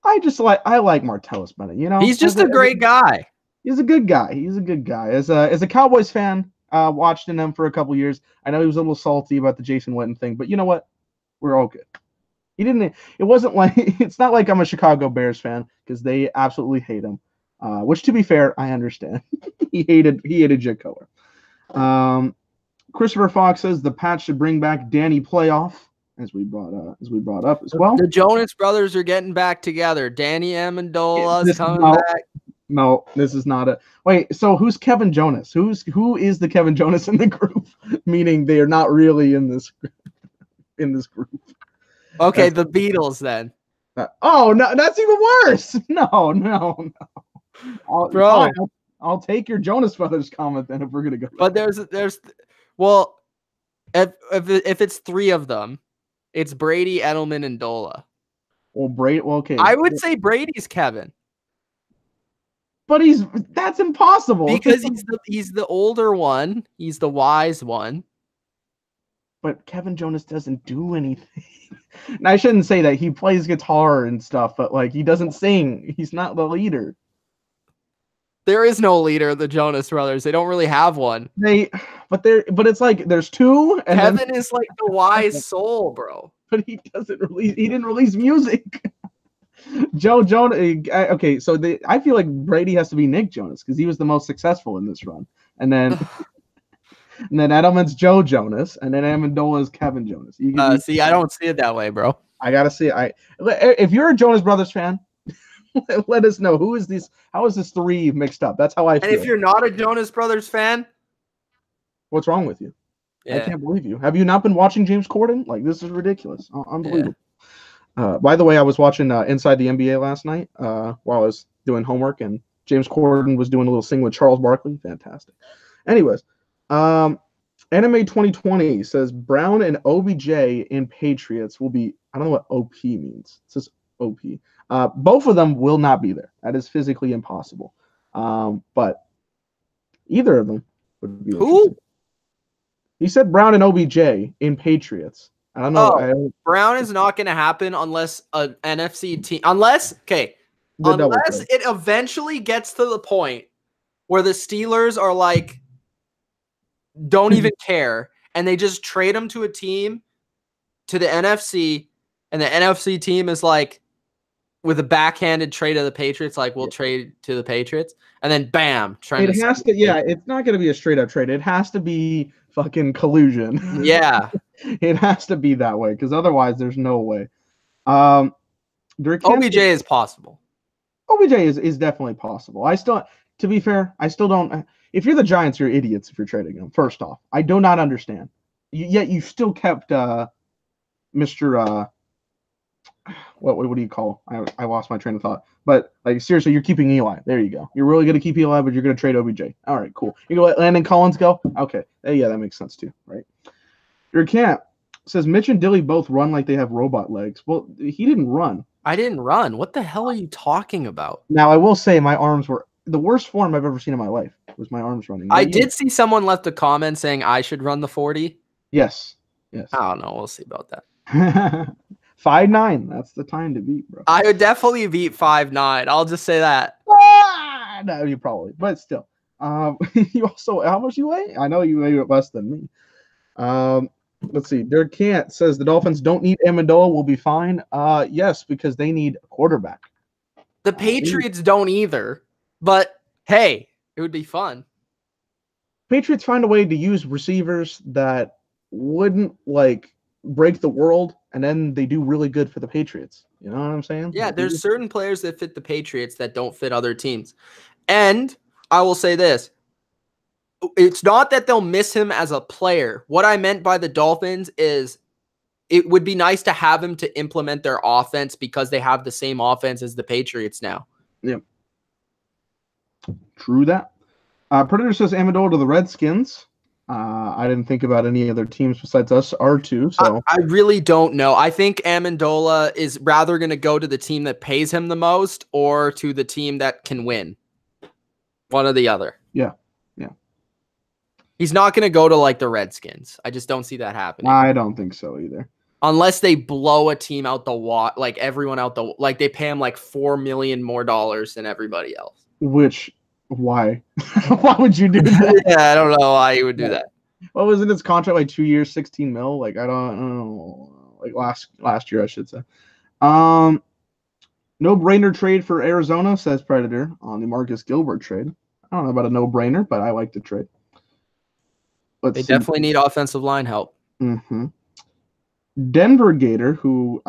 I like Martellus Bennett. He's just a great guy. He's a good guy. As a Cowboys fan. Watched in them for a couple years. I know he was a little salty about the Jason Witten thing, but you know what? We're all good. It wasn't like, it's not like I'm a Chicago Bears fan because they absolutely hate him. Which, to be fair, I understand. he hated Jay Cutler. Christopher Fox says the Pats should bring back Danny Playoff, as we brought up as well. The Jonas brothers are getting back together. Danny Amendola is coming back. No, this is not a wait. So who's Kevin Jonas? Who is the Kevin Jonas in the group? Meaning they are not really in this group. Okay, the Beatles then. Oh no, that's even worse. No. I'll take your Jonas Brothers comment then if we're gonna go. But there's well, if it's three of them, it's Brady, Edelman, and Dola. Well, Brady. Well, okay. I would say Brady's Kevin. But that's impossible because he's the older one. He's the wise one. But Kevin Jonas doesn't do anything. And I shouldn't say that. He plays guitar and stuff, but like he doesn't sing. He's not the leader. There is no leader of the Jonas Brothers. They don't really have one. But it's like there's two. And Kevin is like the wise soul, bro. But he didn't release music. Joe Jonas. Okay, so I feel like Brady has to be Nick Jonas because he was the most successful in this run, and then Edelman's Joe Jonas, and then Amendola is Kevin Jonas. See, I don't see it that way, bro. I gotta see it. If you're a Jonas Brothers fan, let us know who is this. How is this three mixed up? That's how I feel. And if you're not a Jonas Brothers fan, what's wrong with you? Yeah. I can't believe you. Have you not been watching James Corden? Like, this is ridiculous. Unbelievable. Yeah. By the way, I was watching Inside the NBA last night while I was doing homework, and James Corden was doing a little thing with Charles Barkley. Fantastic. Anyways, Anime 2020 says Brown and OBJ in Patriots will be, I don't know what OP means. It says OP. Both of them will not be there. That is physically impossible. But either of them would be who? He said Brown and OBJ in Patriots. I don't know. Brown is not going to happen unless an NFC team, unless it eventually gets to the point where the Steelers are like, don't even care, and they just trade him to a team, to the NFC, and the NFC team is like, with a backhanded trade of the Patriots, like we'll trade to the Patriots, and then bam, it's not going to be a straight up trade. It has to be fucking collusion. Yeah. It has to be that way, because otherwise there's no way. OBJ is possible. OBJ is definitely possible. To be fair, I still don't. If you're the Giants, you're idiots if you're trading him. First off, I do not understand. Yet you still kept Mr. What do you call? I lost my train of thought. But like seriously, you're keeping Eli. There you go. You're really going to keep Eli, but you're going to trade OBJ. All right, cool. You gonna let Landon Collins go? Okay. Yeah, that makes sense too, right? Your camp says Mitch and Dilly both run like they have robot legs. Well, he didn't run. I didn't run. What the hell are you talking about? Now, I will say my arms were the worst form I've ever seen in my life. Was my arms running. I did see someone left a comment saying I should run the 40. Yes. I don't know. We'll see about that. 5'9". That's the time to beat, bro. I would definitely beat 5'9". I'll just say that. No, you probably, but still. You also, how much you weigh? I know you weigh less than me. Let's see. Dirk Cant says the Dolphins don't need Amendola. Will be fine. Yes, because they need a quarterback. The Patriots don't either. But hey, it would be fun. Patriots find a way to use receivers that wouldn't like break the world, and then they do really good for the Patriots. You know what I'm saying? Yeah, there's certain players that fit the Patriots that don't fit other teams. And I will say this. It's not that they'll miss him as a player. What I meant by the Dolphins is it would be nice to have him to implement their offense because they have the same offense as the Patriots now. Yep. True that. Predator says Amendola to the Redskins. I didn't think about any other teams besides us, R2. So I really don't know. I think Amendola is rather going to go to the team that pays him the most or to the team that can win. One or the other. Yeah. He's not going to go to like the Redskins. I just don't see that happening. I don't think so either. Unless they blow a team out the like everyone out the like they pay him like $4 million more than everybody else. Why? Why would you do that? Yeah, I don't know why you would do that. What was in his contract, like 2 years, 16 mil? Like I don't know. Like last year, I should say. No brainer trade for Arizona, says Predator on the Marcus Gilbert trade. I don't know about a no brainer, but I like the trade. Let's They see. definitely need offensive line help. Mm-hmm. Denver Gator, who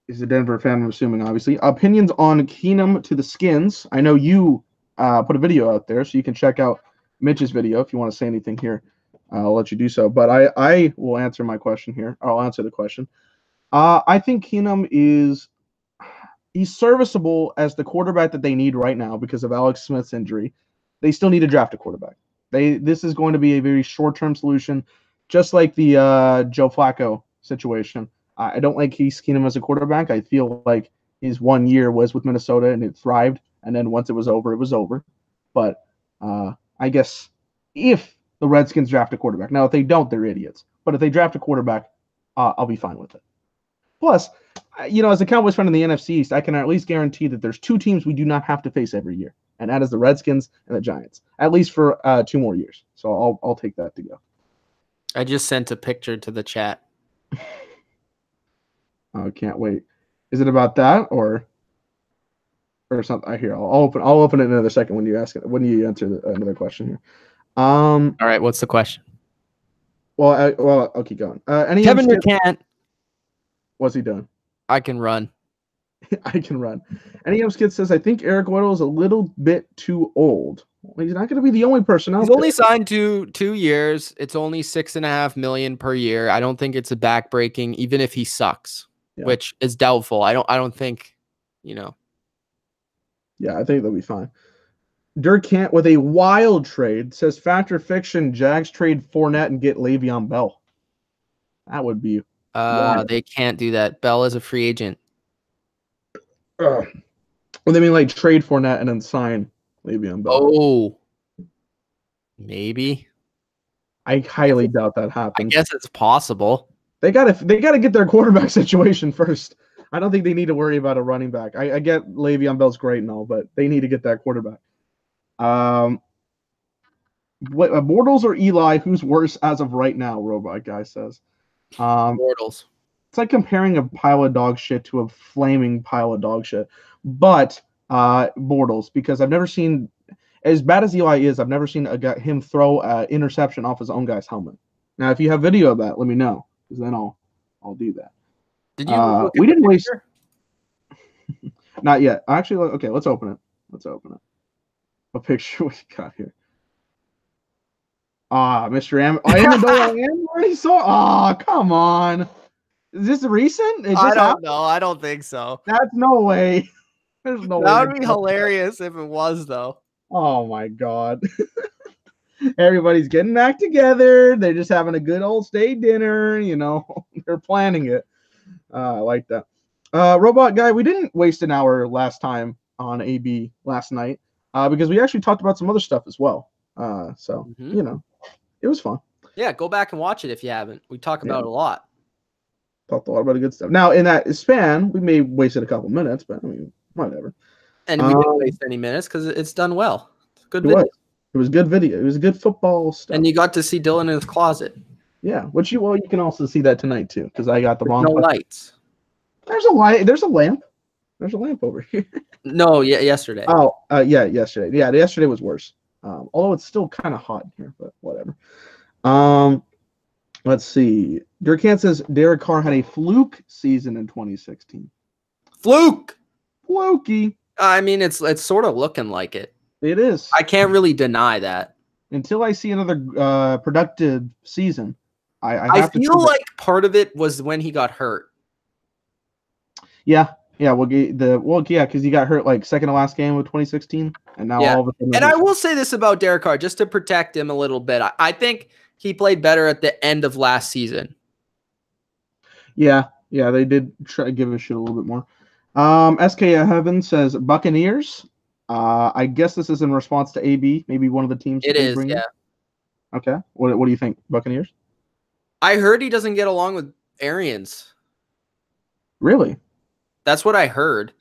is a Denver fan, I'm assuming, obviously. Opinions on Keenum to the Skins. I know you put a video out there, so you can check out Mitch's video if you want to say anything here. I'll let you do so. But I will answer my question here. I'll answer the question. I think Keenum he's serviceable as the quarterback that they need right now because of Alex Smith's injury. They still need to draft a quarterback. This is going to be a very short-term solution, just like the Joe Flacco situation. I don't like Case Keenum as a quarterback. I feel like his 1 year was with Minnesota and it thrived, and then once it was over, it was over. But I guess if the Redskins draft a quarterback, now if they don't, they're idiots. But if they draft a quarterback, I'll be fine with it. Plus, as a Cowboys fan in the NFC East, I can at least guarantee that there's 2 teams we do not have to face every year, and that is the Redskins and the Giants, at least for 2 more years. So I'll take that to go. I just sent a picture to the chat. I can't wait. Is it about that or something? Here, I'll open it in another second when you answer another question here. All right, what's the question? Well, I'll keep going. Kevin, you can't. What's he doing? I can run. I can run. NEM Skid says, I think Eric Weddle is a little bit too old. Well, he's not going to be the only person out He's there. only signed to 2 years. It's only $6.5 million per year. I don't think it's a backbreaking, even if he sucks, which is doubtful. I don't think, Yeah, I think they'll be fine. Dirk Kant with a wild trade says, fact or fiction, Jags trade Fournette and get Le'Veon Bell. That would be they can't do that. Bell is a free agent. Well, they mean like trade Fournette and then sign Le'Veon Bell. Oh, maybe. I highly doubt that happens. I guess it's possible. They gotta get their quarterback situation first. I don't think they need to worry about a running back. I get Le'Veon Bell's great and all, but they need to get that quarterback. Bortles or Eli? Who's worse as of right now? Robot Guy says. Bortles. It's like comparing a pile of dog shit to a flaming pile of dog shit. But Bortles, because I've never seen, as bad as Eli is, I've never seen him throw an interception off his own guy's helmet. Now, if you have video of that, let me know, because then I'll do that. Did you? We didn't waste. Not yet. Actually, okay. Let's open it. A picture we got here. Mr. Amendola. I already saw. Come on. Is this recent? I don't know. I don't think so. That's no way. There's no way. That would be hilarious if it was, though. Oh my God. Everybody's getting back together. They're just having a good old steak dinner. They're planning it. I like that. Robot Guy, we didn't waste an hour last time on AB last night because we actually talked about some other stuff as well. It was fun. Yeah, go back and watch it if you haven't. We talk about it a lot. Talked a lot about the good stuff. Now, in that span, we may wasted a couple minutes, but I mean, whatever. And we didn't waste any minutes because it's done well. Good video. It was good video. It was good football stuff. And you got to see Dylan in his closet. Yeah, you can also see that tonight too, because I got the wrong. No lights. There's a light. There's a lamp. There's a lamp over here. No, yesterday. Oh, yesterday. Yeah, yesterday was worse. Although it's still kind of hot in here, but whatever. Let's see. Dirk Kant says Derek Carr had a fluke season in 2016. Flukey. I mean, it's sort of looking like it. It is. I can't really deny that. Until I see another productive season, I feel like part of it was when he got hurt. Yeah. Because he got hurt like second to last game of 2016, and now all of a sudden. And I will say this about Derek Carr, just to protect him a little bit. I think he played better at the end of last season. Yeah, they did try to give a shit a little bit more. SK Heaven says Buccaneers. I guess this is in response to AB, maybe one of the teams. It is, yeah. Okay. What do you think, Buccaneers? I heard he doesn't get along with Arians. Really? That's what I heard.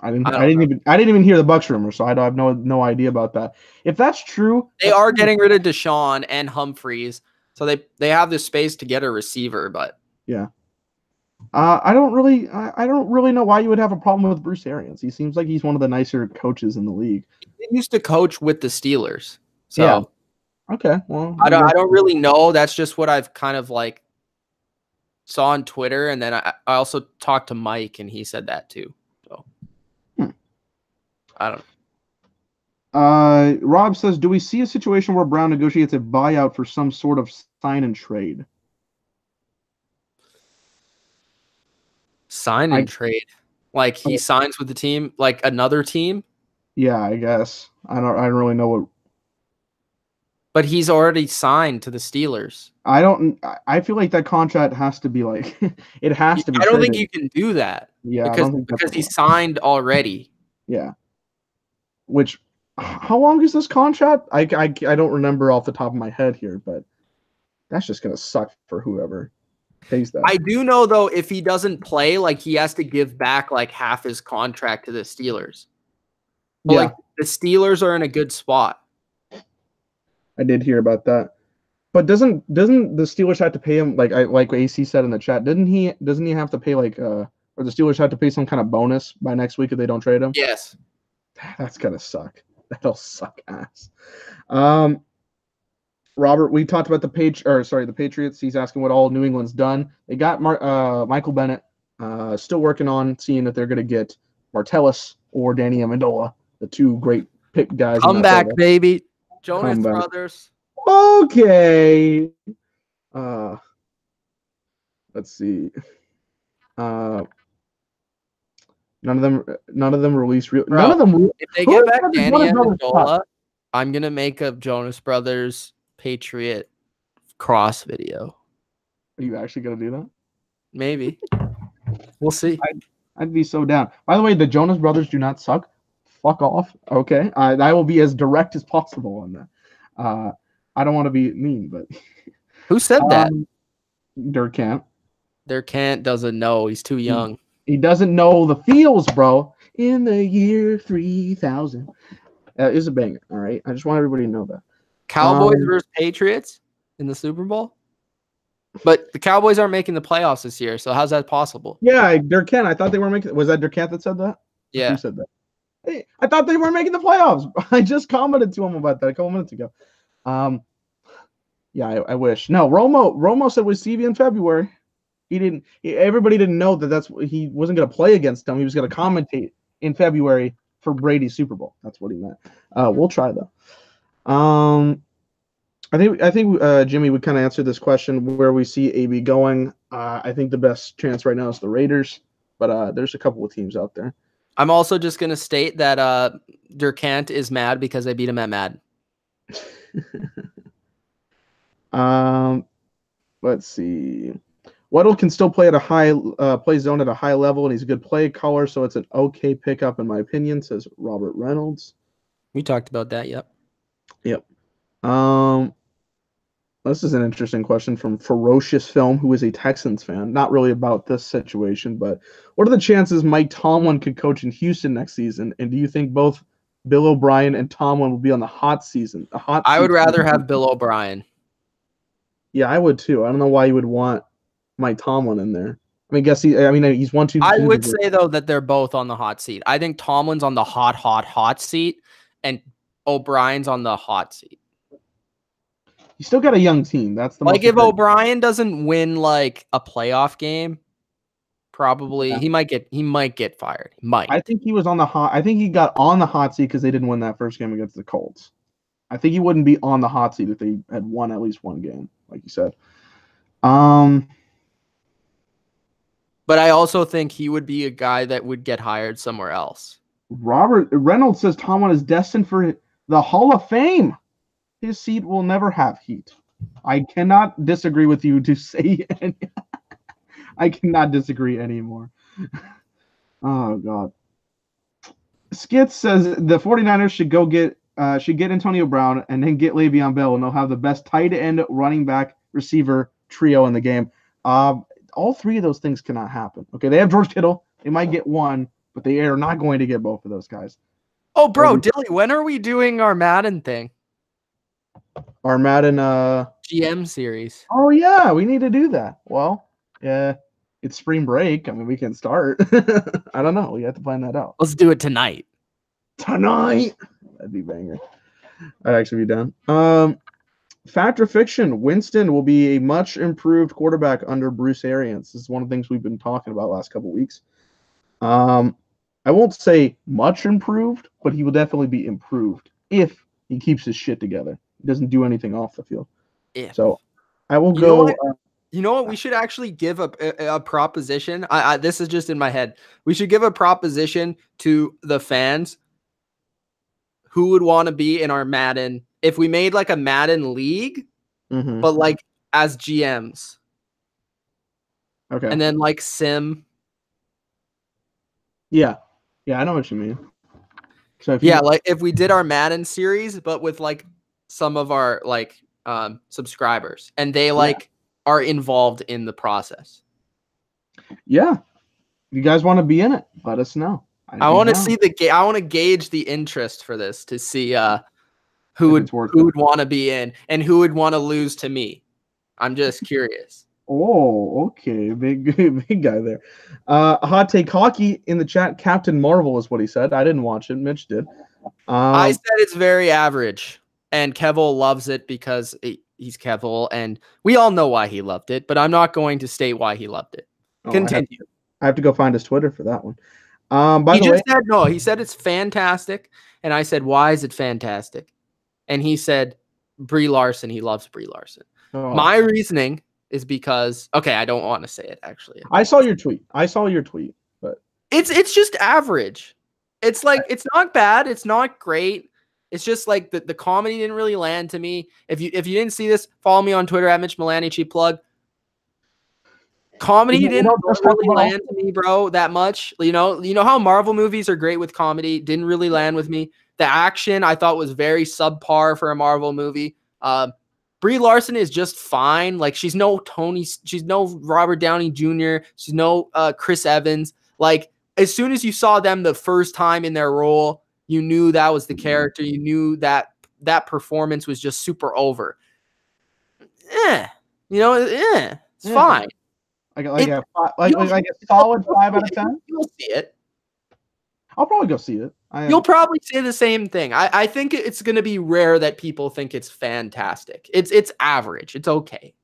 I didn't even hear the Bucs rumor, so I have no idea about that. If that's true, they are getting rid of Deshaun and Humphreys, so they have the space to get a receiver. But yeah, I don't really know why you would have a problem with Bruce Arians. He seems like he's one of the nicer coaches in the league. He used to coach with the Steelers, so yeah. Okay, well, I don't really know. That's just what I've kind of like saw on Twitter, and then I also talked to Mike, and he said that too. So I don't know. Rob says, do we see a situation where Brown negotiates a buyout for some sort of sign and trade? Sign and trade, like he signs with the team, like another team. Yeah, I guess. I don't really know what. But he's already signed to the Steelers. I feel like that contract has to be like it has to be. I don't think you can do that. Yeah, because he signed already. Yeah. Which, how long is this contract? I don't remember off the top of my head here, but that's just gonna suck for whoever pays that. I do know though, if he doesn't play, like he has to give back like half his contract to the Steelers. But like the Steelers are in a good spot. I did hear about that. But doesn't the Steelers have to pay him like AC said in the chat? Doesn't he have to pay or the Steelers have to pay some kind of bonus by next week if they don't trade him? Yes. That's gonna suck. That'll suck ass. Robert, we talked about the Patriots. He's asking what all New England's done. They got Michael Bennett. Still working on seeing if they're gonna get Martellus or Danny Amendola, the two great pick guys. Come back, baby. Jonas Brothers. Okay. Let's see. None of them released real. None of them. If they get back Danny Amendola, I'm gonna make a Jonas Brothers Patriot cross video. Are you actually gonna do that? Maybe. We'll see. I'd be so down. By the way, the Jonas Brothers do not suck. Fuck off. Okay, I will be as direct as possible on that. I don't want to be mean, but who said that? Dirk Kent. Dirk Kent doesn't know. He's too young. He doesn't know the feels, bro. In the year 3000. Is a banger, all right? I just want everybody to know that. Cowboys versus Patriots in the Super Bowl? But the Cowboys aren't making the playoffs this year, so how's that possible? Yeah, Dirk Kent. I thought they were making. Was that Dirk Kent that said that? Yeah. Who said that? Hey, I thought they were making the playoffs. I just commented to him about that a couple minutes ago. Yeah, I wish. No, Romo said with Stevie in February. He didn't. Everybody didn't know that he wasn't going to play against them. He was going to commentate in February for Brady's Super Bowl. That's what he meant. We'll try though. I think Jimmy would kind of answer this question where we see AB going. I think the best chance right now is the Raiders, but there's a couple of teams out there. I'm also just going to state that Dirk Kent is mad because I beat him at Madden. Let's see. Weddle can still play at a high play zone at a high level, and he's a good play caller, so it's an okay pickup in my opinion, says Robert Reynolds. We talked about that, yep. This is an interesting question from Ferocious Film, who is a Texans fan. Not really about this situation, but what are the chances Mike Tomlin could coach in Houston next season? And do you think both Bill O'Brien and Tomlin will be on the hot season? I would rather have Bill O'Brien. Yeah, I would too. I don't know why you would want Mike Tomlin in there. I mean, he's 1, 2. I would say though that they're both on the hot seat. I think Tomlin's on the hot seat, and O'Brien's on the hot seat. You still got a young team. That's the like if O'Brien doesn't win like a playoff game, probably he might get fired. He might. I think he was on the hot. I think he got on the hot seat because they didn't win that first game against the Colts. I think he wouldn't be on the hot seat if they had won at least one game, like you said. But I also think he would be a guy that would get hired somewhere else. Robert Reynolds says Tomlin is destined for the Hall of Fame. His seat will never have heat. I cannot disagree with you to say any. I cannot disagree anymore. Oh, God. Skitz says the 49ers should get Antonio Brown and then get Le'Veon Bell, and they'll have the best tight end, running back, receiver trio in the game. All three of those things cannot happen. Okay, they have George Kittle. They might get one, but they are not going to get both of those guys. Oh, bro, Dilly, when are we doing our Madden thing? Our Madden GM series. Oh, yeah, we need to do that. Well, yeah, it's spring break. I mean, we can start. I don't know. We have to find that out. Let's do it tonight. Tonight? That'd be banger. I'd actually be down. Fact or fiction, Winston will be a much improved quarterback under Bruce Arians. This is one of the things we've been talking about last couple of weeks. I won't say much improved, but he will definitely be improved if he keeps his shit together. He doesn't do anything off the field. If. So I will You know go. what? You know what? We should actually give a proposition. This is just in my head. We should give a proposition to the fans who would want to be in our Madden. If we made like a Madden league, but like as GMs. Okay. And then like Sim. Yeah. Yeah, I know what you mean. So if like if we did our Madden series, but with like some of our like subscribers and they like are involved in the process. Yeah. If you guys want to be in it, let us know. I want to see I want to gauge the interest for this to see who would want to be in and who would want to lose to me. I'm just curious. Oh, okay. Big guy there. Hot Take Hockey in the chat. Captain Marvel is what he said. I didn't watch it. Mitch did. I said it's very average. And Kevil loves it because he's Kevil. And we all know why he loved it. But I'm not going to state why he loved it. Continue. I have to go find his Twitter for that one. He said it's fantastic. And I said, why is it fantastic? And he said, Brie Larson. He loves Brie Larson. Oh. My reasoning is because I don't want to say it actually. I saw your tweet, but it's just average. It's like it's not bad, it's not great. It's just like the comedy didn't really land to me. If you didn't see this, follow me on Twitter at Mitch Milani, cheap plug. Comedy didn't really land to me, bro, that much. You know how Marvel movies are great with comedy, didn't really land with me. The action I thought was very subpar for a Marvel movie. Brie Larson is just fine. Like she's no Robert Downey Jr. She's no Chris Evans. Like as soon as you saw them the first time in their role, you knew that was the character. You knew that performance was just super over. It's fine. Like a solid 5 out of 10. You'll see it. I'll probably go see it. You'll probably say the same thing. I think it's going to be rare that people think it's fantastic. It's average. It's okay.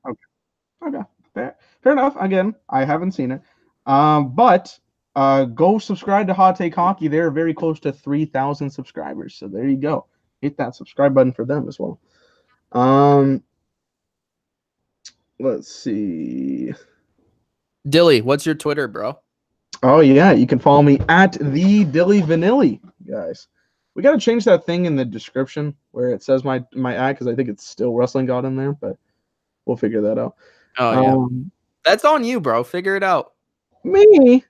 Okay. Fair enough. Again, I haven't seen it. But go subscribe to Hot Take Hockey. They're very close to 3,000 subscribers. So there you go. Hit that subscribe button for them as well. Let's see. Dilly, what's your Twitter, bro? Oh, yeah. You can follow me at @TheDillyVanilli, guys. We got to change that thing in the description where it says my ad because I think it's still Wrestling God in there, but we'll figure that out. Oh, yeah. That's on you, bro. Figure it out. Me?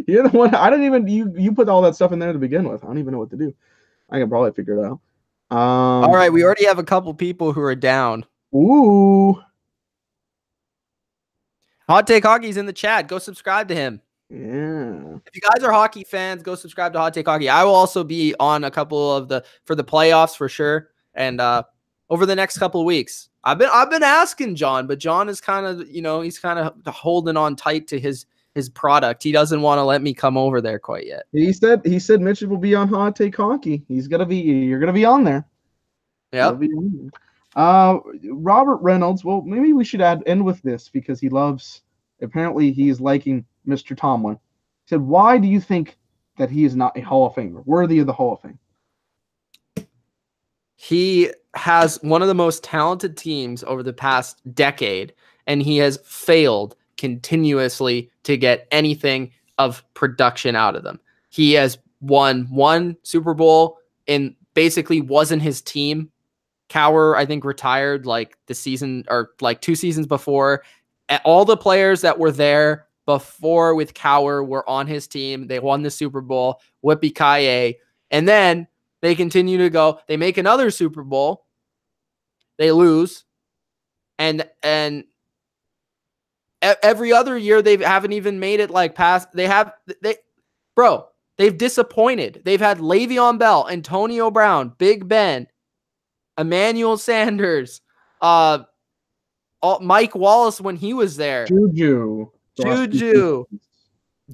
You're the one. I didn't even, you put all that stuff in there to begin with. I don't even know what to do. I can probably figure it out. All right. We already have a couple people who are down. Ooh. Hot Take Hockey's in the chat. Go subscribe to him. Yeah. If you guys are hockey fans, go subscribe to Hot Take Hockey. I will also be on a couple of for the playoffs for sure. And over the next couple of weeks. I've been asking John, but John is kind of, he's kind of holding on tight to his product. He doesn't want to let me come over there quite yet. He said Mitch will be on Hot Take Hockey. You're going to be on there. Yeah. Robert Reynolds, well, maybe we should end with this because apparently he's liking Mr. Tomlin. He said, why do you think that he is not a Hall of Famer, worthy of the Hall of Fame? He has one of the most talented teams over the past decade, and he has failed continuously to get anything of production out of them. He has won one Super Bowl and basically wasn't his team. Cowher, I think, retired like the season or like 2 seasons before. All the players that were there before with Cowher were on his team. They won the Super Bowl. Whippy Kaye. And then they continue to go. They make another Super Bowl. They lose. And every other year they haven't even made it like past. They've disappointed. They've had Le'Veon Bell, Antonio Brown, Big Ben, Emmanuel Sanders, Mike Wallace when he was there. Juju.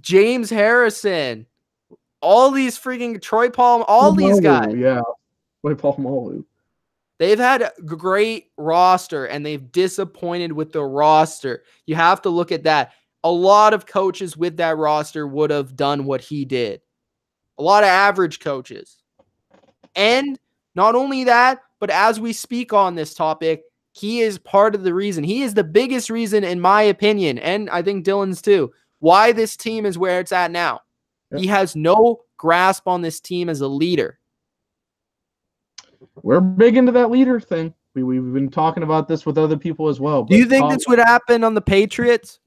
James Harrison. All these freaking Troy Palm, all these guys. Yeah. Troy Polamalu. They've had a great roster, and they've disappointed with the roster. You have to look at that. A lot of coaches with that roster would have done what he did. A lot of average coaches. And not only that, but as we speak on this topic, he is part of the reason. He is the biggest reason, in my opinion, and I think Dylan's too, why this team is where it's at now. Yep. He has no grasp on this team as a leader. We're big into that leader thing. We've been talking about this with other people as well. Do you think this would happen on the Patriots?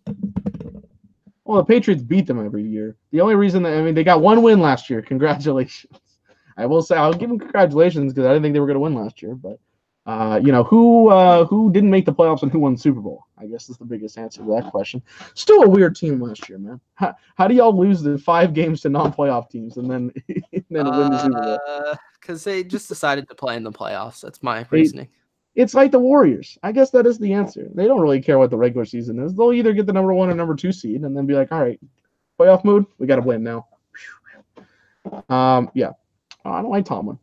Well, the Patriots beat them every year. The only reason they got one win last year. Congratulations. I will say I'll give them congratulations because I didn't think they were going to win last year. But who didn't make the playoffs and who won the Super Bowl? I guess is the biggest answer to that question. Still a weird team last year, man. How do y'all lose the 5 games to non-playoff teams and then win the Super Bowl? Because they just decided to play in the playoffs. That's my reasoning. It's like the Warriors. I guess that is the answer. They don't really care what the regular season is. They'll either get the number 1 or number 2 seed and then be like, all right, playoff mood, we got to win now. Yeah. I don't like Tomlin.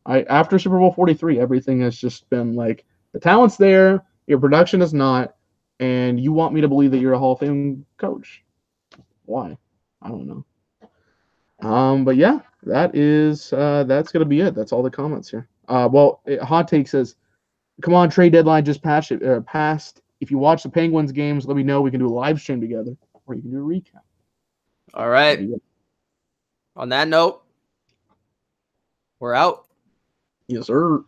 After Super Bowl 43, everything has just been like, the talent's there, your production is not, and you want me to believe that you're a Hall of Fame coach. Why? I don't know. But yeah, that's gonna be it. That's all the comments here. Hot Take says, come on, trade deadline just passed. If you watch the Penguins games, let me know. We can do a live stream together, or you can do a recap. All right. On that note, we're out. Yes, sir.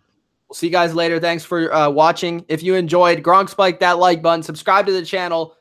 We'll see you guys later. Thanks for watching. If you enjoyed, Gronk spike that like button, subscribe to the channel.